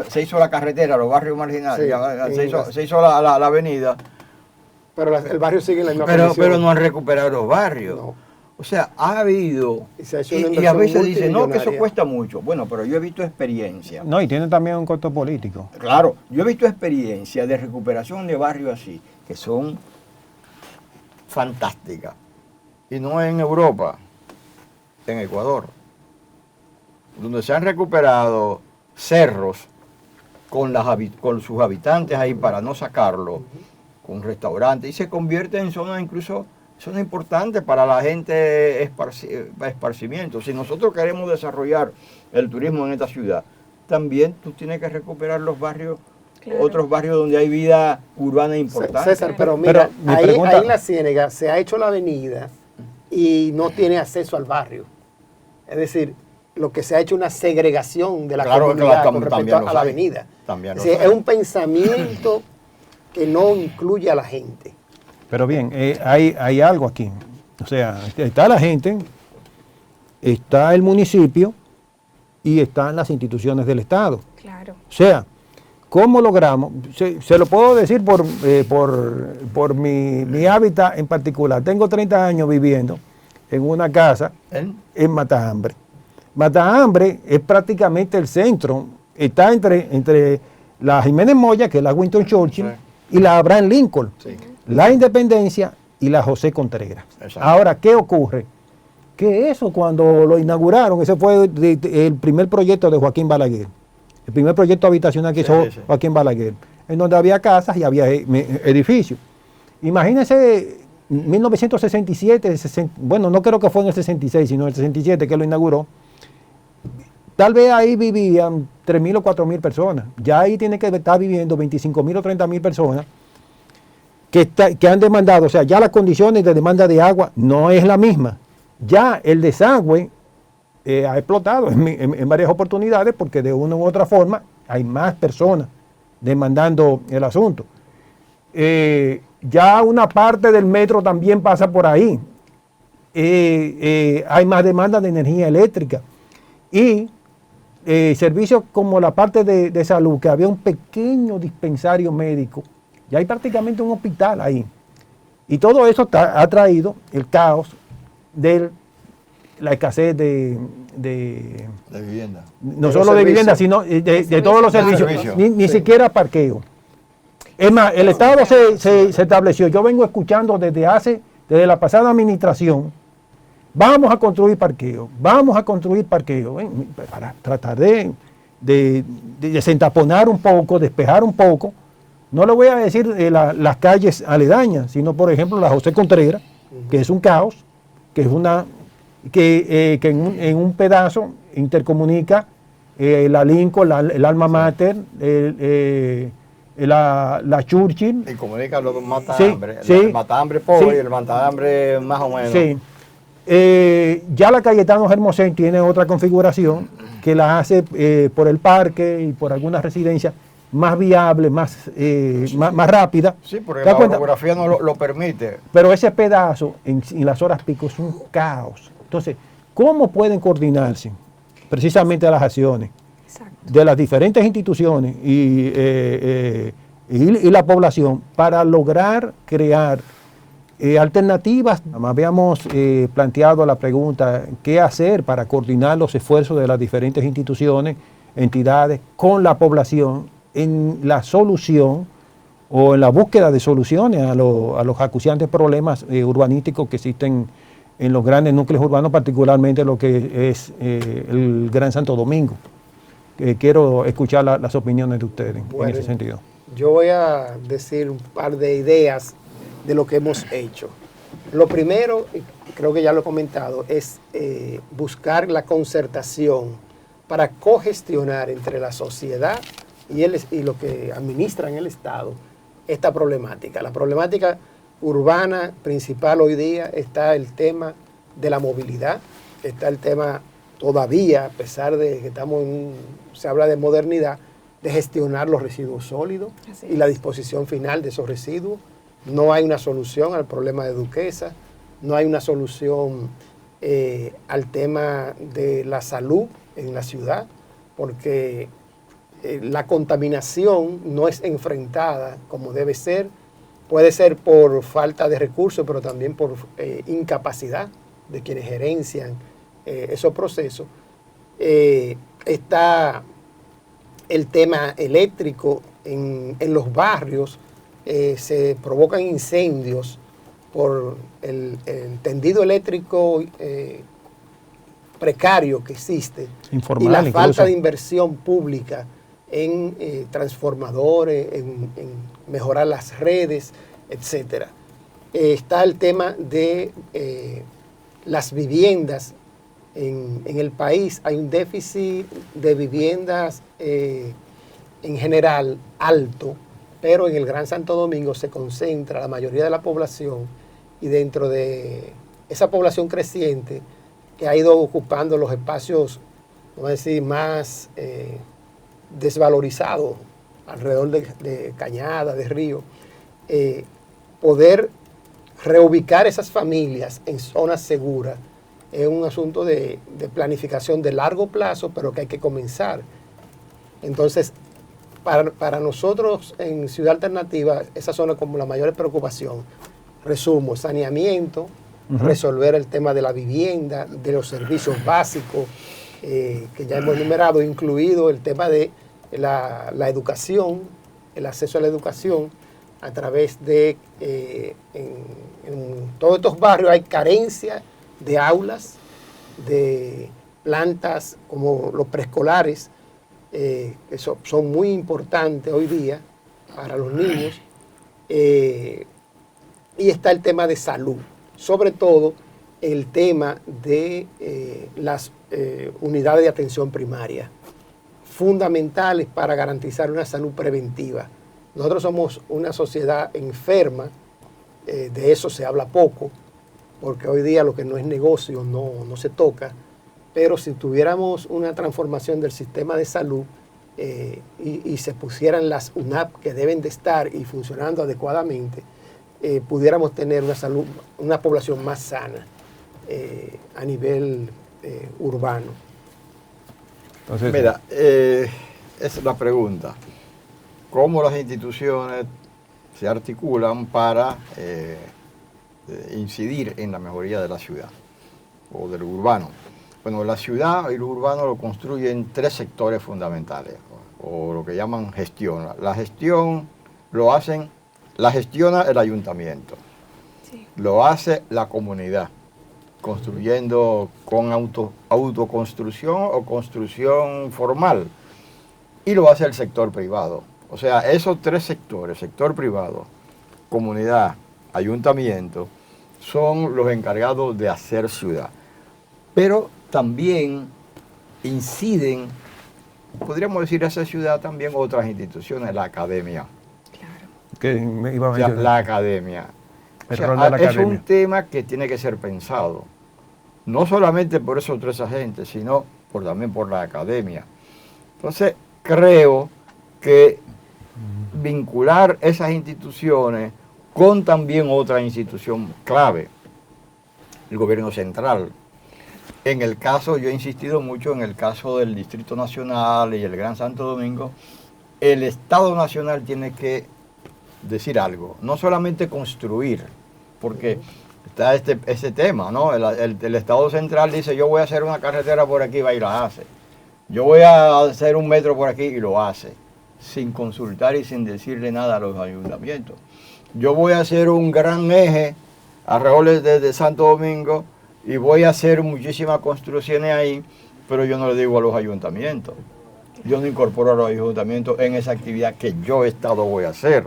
se hizo la carretera, los barrios marginales, Sí, se hizo la avenida, Pero el barrio sigue en la misma pero condición. no han recuperado los barrios. No. O sea, ha habido, Y se ha hecho una y a inversión veces dicen, no, que eso multimillonaria. cuesta mucho. Bueno, pero yo he visto experiencia. No, y tiene también un costo político. Claro, yo he visto experiencias de recuperación de barrios así, que son fantásticas. Y no en Europa, en Ecuador, donde se han recuperado cerros con sus habitantes ahí para no sacarlo, con restaurantes, y se convierte en zonas incluso zonas importantes para la gente esparcimiento. Si nosotros queremos desarrollar el turismo en esta ciudad, también tú tienes que recuperar los barrios, Claro. otros barrios donde hay vida urbana importante. César, pero mira, mi ahí, pregunta- ahí en la Ciénega se ha hecho la avenida y no tiene acceso al barrio. Es decir, lo que se ha hecho una segregación de la Claro, comunidad claro, con también respecto los a la hay. avenida. También Es los decir, hay. es un pensamiento que no incluye a la gente. Pero bien, hay algo aquí. O sea, está la gente, está el municipio y están las instituciones del Estado. Claro. O sea, ¿cómo logramos? Se lo puedo decir por mi hábitat en particular. Tengo 30 años viviendo en una casa en Matajambre. Matajambre es prácticamente el centro. Está entre la Jiménez Moya, que es la Winston Churchill, y la Abraham Lincoln, Sí. la Independencia y la José Contreras. Exacto. Ahora, ¿qué ocurre? Que eso cuando lo inauguraron, ese fue el primer proyecto de Joaquín Balaguer. El primer proyecto habitacional que hizo Sí. Joaquín Balaguer, en donde había casas y había edificios. Imagínense 1967, bueno, no creo que fue en el 66, sino en el 67 que lo inauguró. Tal vez ahí vivían 3.000 o 4.000 personas. Ya ahí tiene que estar viviendo 25.000 o 30.000 personas que han demandado. O sea, ya las condiciones de demanda de agua no es la misma. Ya el desagüe ha explotado en varias oportunidades porque de una u otra forma hay más personas demandando el asunto. Ya una parte del metro también pasa por ahí. Hay más demanda de energía eléctrica. Y servicios como la parte de salud, que había un pequeño dispensario médico, ya hay prácticamente un hospital ahí. Y todo eso ha traído el caos de la escasez de vivienda. no De solo los de vivienda, servicios. sino de todos los servicios, Servicios. ni Sí. siquiera parqueo. Es más, el Estado se estableció, yo vengo escuchando desde la pasada administración, vamos a construir parqueo, para tratar de desentamponar un poco, despejar un poco. No le voy a decir las calles aledañas, sino por ejemplo la José Contreras, que es un caos, que es que en un pedazo intercomunica la Lincoln, el Alma Mater, la Churchill. Y comunica los Matajambre. Sí, El Matajambre pobre sí. y el Matajambre más o menos. Sí. Ya la Cayetano Hermosén tiene otra configuración que la hace por el parque y por algunas residencias más viable, más rápida. Sí, porque ¿Te das la cuenta? orografía no lo permite. Pero ese pedazo en las horas pico es un caos. Entonces, ¿cómo pueden coordinarse precisamente las acciones Exacto. de las diferentes instituciones y la población para lograr crear alternativas? Habíamos planteado la pregunta, ¿qué hacer para coordinar los esfuerzos de las diferentes instituciones, entidades con la población en la solución o en la búsqueda de soluciones a los acuciantes problemas urbanísticos que existen en los grandes núcleos urbanos, particularmente lo que es el Gran Santo Domingo? Quiero escuchar las opiniones de ustedes en Bueno, ese sentido. Yo voy a decir un par de ideas de lo que hemos hecho. Lo primero, y creo que ya lo he comentado, es buscar la concertación para cogestionar entre la sociedad y lo que administra en el Estado esta problemática. La problemática urbana principal hoy día está el tema de la movilidad, está el tema todavía, a pesar de que se habla de modernidad, de gestionar los residuos sólidos y la disposición final de esos residuos. No hay una solución al problema de Duquesa, no hay una solución al tema de la salud en la ciudad, porque la contaminación no es enfrentada como debe ser. Puede ser por falta de recursos, pero también por incapacidad de quienes gerencian esos procesos. Está el tema eléctrico en los barrios. Se provocan incendios por el tendido eléctrico precario que existe y la falta de inversión pública en transformadores, en mejorar las redes, etc. Está el tema de las viviendas. En el país hay un déficit de viviendas en general alto, pero en el Gran Santo Domingo se concentra la mayoría de la población, y dentro de esa población creciente que ha ido ocupando los espacios, vamos a decir, más desvalorizados alrededor de Cañada, de Río, poder reubicar esas familias en zonas seguras es un asunto de planificación de largo plazo, pero que hay que comenzar. Entonces, para nosotros en Ciudad Alternativa, esa zona como la mayor preocupación. Resumo: saneamiento, resolver el tema de la vivienda, de los servicios básicos que ya hemos enumerado, incluido el tema de la educación, el acceso a la educación a través de, en todos estos barrios hay carencia de aulas, de plantas como los preescolares, que son muy importantes hoy día para los niños. Y está el tema de salud, sobre todo el tema de las unidades de atención primaria, fundamentales para garantizar una salud preventiva. Nosotros somos una sociedad enferma, de eso se habla poco, porque hoy día lo que no es negocio no se toca, pero si tuviéramos una transformación del sistema de salud y se pusieran las UNAP que deben de estar y funcionando adecuadamente, pudiéramos tener una población más sana a nivel urbano. Entonces, mira, esa es la pregunta. ¿Cómo las instituciones se articulan para incidir en la mejoría de la ciudad o del urbano? Bueno, la ciudad y lo urbano lo construyen tres sectores fundamentales, o lo que llaman gestión. La gestión la gestiona el ayuntamiento, sí. Lo hace la comunidad, construyendo con autoconstrucción o construcción formal, y lo hace el sector privado. O sea, esos tres sectores, sector privado, comunidad, ayuntamiento, son los encargados de hacer ciudad. Pero también inciden, podríamos decir, esa ciudad también otras instituciones, la academia. Que me iba a mencionar. La academia. O sea, es un tema que tiene que ser pensado, no solamente por esos tres agentes, sino también por la academia. Entonces, creo que vincular esas instituciones con también otra institución clave, el gobierno central. En el caso, yo he insistido mucho en el caso del Distrito Nacional y el Gran Santo Domingo, el Estado Nacional tiene que decir algo, no solamente construir, porque está ese tema, ¿no? El Estado Central dice: yo voy a hacer una carretera por aquí, va y la hace. Yo voy a hacer un metro por aquí, y lo hace, sin consultar y sin decirle nada a los ayuntamientos. Yo voy a hacer un gran eje alrededor de Santo Domingo y voy a hacer muchísimas construcciones ahí, pero yo no le digo a los ayuntamientos. Yo no incorporo a los ayuntamientos en esa actividad que yo, Estado, voy a hacer.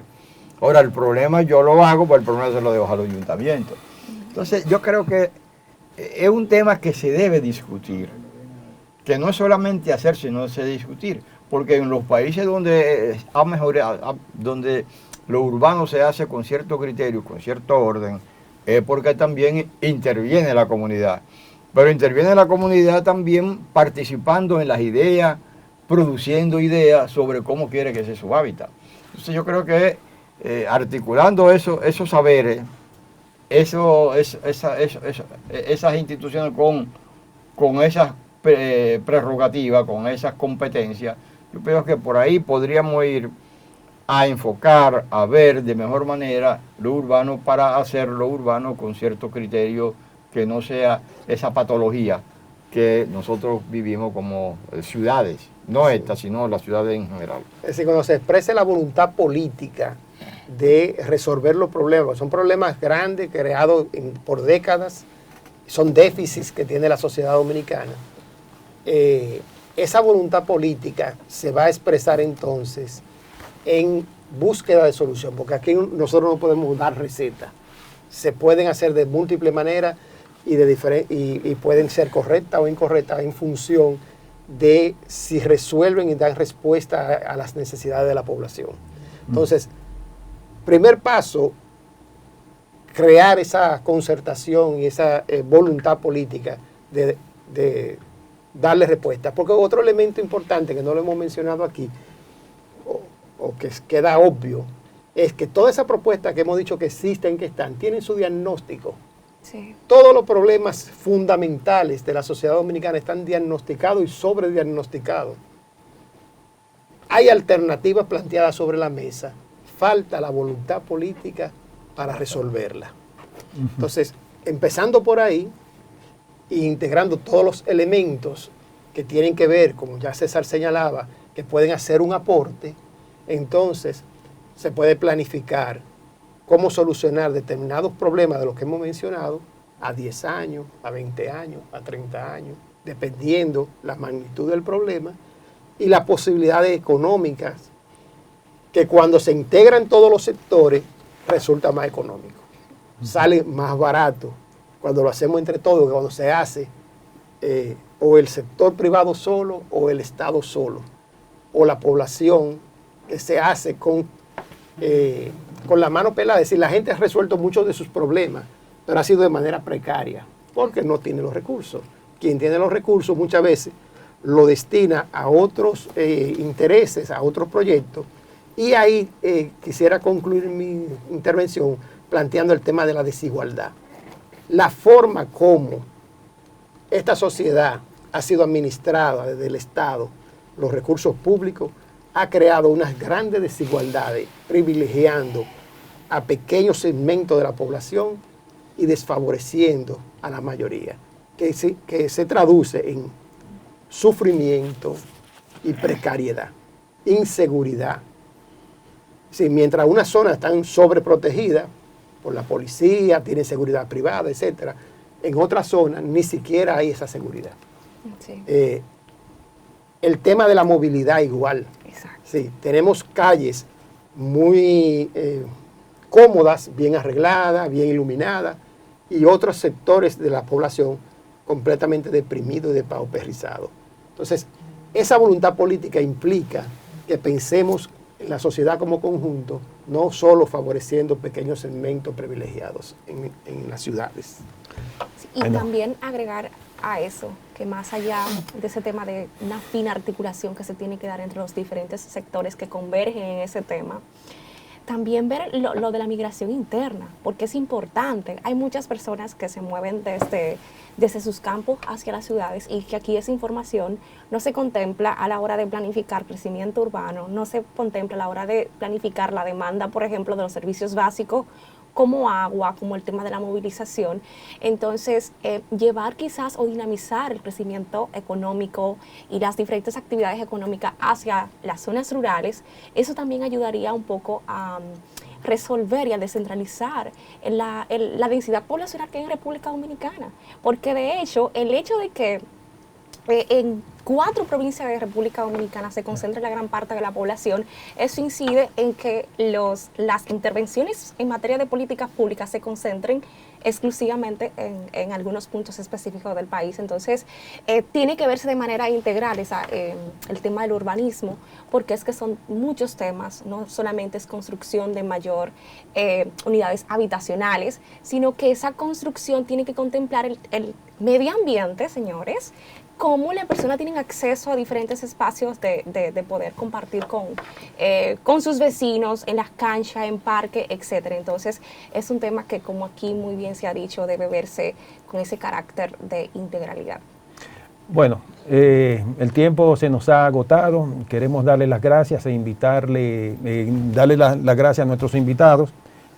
Ahora, el problema yo lo hago, pero el problema se lo dejo a los ayuntamientos. Entonces yo creo que es un tema que se debe discutir, que no es solamente hacer, sino se debe discutir, porque en los países donde ha mejorado, donde lo urbano se hace con cierto criterio, con cierto orden, es porque también interviene la comunidad. Pero interviene la comunidad también participando en las ideas, produciendo ideas sobre cómo quiere que sea su hábitat. Entonces yo creo que articulando esos saberes, esas instituciones con esas prerrogativas, con esas competencias, yo creo que por ahí podríamos ir a enfocar, a ver de mejor manera lo urbano para hacerlo urbano con cierto criterio que no sea esa patología que nosotros vivimos como ciudades, no estas, sino las ciudades en general. Es decir, cuando se exprese la voluntad política de resolver los problemas, son problemas grandes creados por décadas, son déficits que tiene la sociedad dominicana. Esa voluntad política se va a expresar entonces en búsqueda de solución, porque aquí nosotros no podemos dar recetas. Se pueden hacer de múltiples maneras y pueden ser correctas o incorrectas en función de si resuelven y dan respuesta a las necesidades de la población. Entonces, primer paso, crear esa concertación y esa voluntad política de darle respuesta. Porque otro elemento importante que no lo hemos mencionado aquí, o que queda obvio, es que todas esas propuestas que hemos dicho que existen, que están, tienen su diagnóstico. Sí. Todos los problemas fundamentales de la sociedad dominicana están diagnosticados y sobrediagnosticados. Hay alternativas planteadas sobre la mesa. Falta la voluntad política para resolverla. Entonces, empezando por ahí e integrando todos los elementos que tienen que ver, como ya César señalaba, que pueden hacer un aporte, entonces se puede planificar cómo solucionar determinados problemas de los que hemos mencionado a 10 años, a 20 años, a 30 años, dependiendo la magnitud del problema y las posibilidades económicas, que cuando se integran todos los sectores resulta más económico. Sale más barato cuando lo hacemos entre todos que cuando se hace o el sector privado solo o el Estado solo, o la población que se hace con la mano pelada. Es decir, la gente ha resuelto muchos de sus problemas, pero ha sido de manera precaria, porque no tiene los recursos. Quien tiene los recursos muchas veces lo destina a otros intereses, a otros proyectos. Y ahí quisiera concluir mi intervención planteando el tema de la desigualdad. La forma como esta sociedad ha sido administrada desde el Estado, los recursos públicos, ha creado unas grandes desigualdades, privilegiando a pequeños segmentos de la población y desfavoreciendo a la mayoría, que se traduce en sufrimiento y precariedad, inseguridad. Sí, mientras unas zonas están sobreprotegidas por la policía, tienen seguridad privada, etc., en otras zonas ni siquiera hay esa seguridad. Sí. El tema de la movilidad igual. Exacto. Sí, tenemos calles muy cómodas, bien arregladas, bien iluminadas, y otros sectores de la población completamente deprimidos y depauperizados. Entonces, esa voluntad política implica que pensemos en la sociedad como conjunto, no solo favoreciendo pequeños segmentos privilegiados en las ciudades. Sí, y también agregar a eso, que más allá de ese tema de una fina articulación que se tiene que dar entre los diferentes sectores que convergen en ese tema, también ver lo de la migración interna, porque es importante. Hay muchas personas que se mueven desde sus campos hacia las ciudades y que aquí esa información no se contempla a la hora de planificar crecimiento urbano, no se contempla a la hora de planificar la demanda, por ejemplo, de los servicios básicos, como agua, como el tema de la movilización. Entonces, llevar quizás o dinamizar el crecimiento económico y las diferentes actividades económicas hacia las zonas rurales, eso también ayudaría un poco a resolver y a descentralizar la densidad poblacional que hay en República Dominicana. Porque de hecho, el hecho de que en 4 provincias de República Dominicana se concentra la gran parte de la población. Eso incide en que las intervenciones en materia de políticas públicas se concentren exclusivamente en algunos puntos específicos del país. Entonces, tiene que verse de manera integral el tema del urbanismo, porque es que son muchos temas, no solamente es construcción de mayor unidades habitacionales, sino que esa construcción tiene que contemplar el medio ambiente, señores, cómo las personas tienen acceso a diferentes espacios de poder compartir con sus vecinos, en las canchas, en parques, etcétera. Entonces, es un tema que, como aquí muy bien se ha dicho, debe verse con ese carácter de integralidad. Bueno, el tiempo se nos ha agotado. Queremos darle las gracias e invitarle, darle las gracias a nuestros invitados,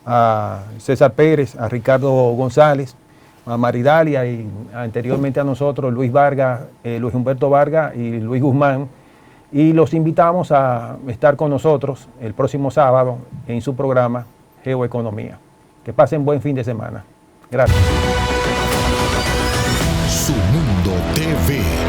a César Pérez, a Ricardo González, a Maridalia y anteriormente a nosotros, Luis Vargas, Luis Humberto Vargas y Luis Guzmán. Y los invitamos a estar con nosotros el próximo sábado en su programa Geoeconomía. Que pasen buen fin de semana. Gracias. Su Mundo TV.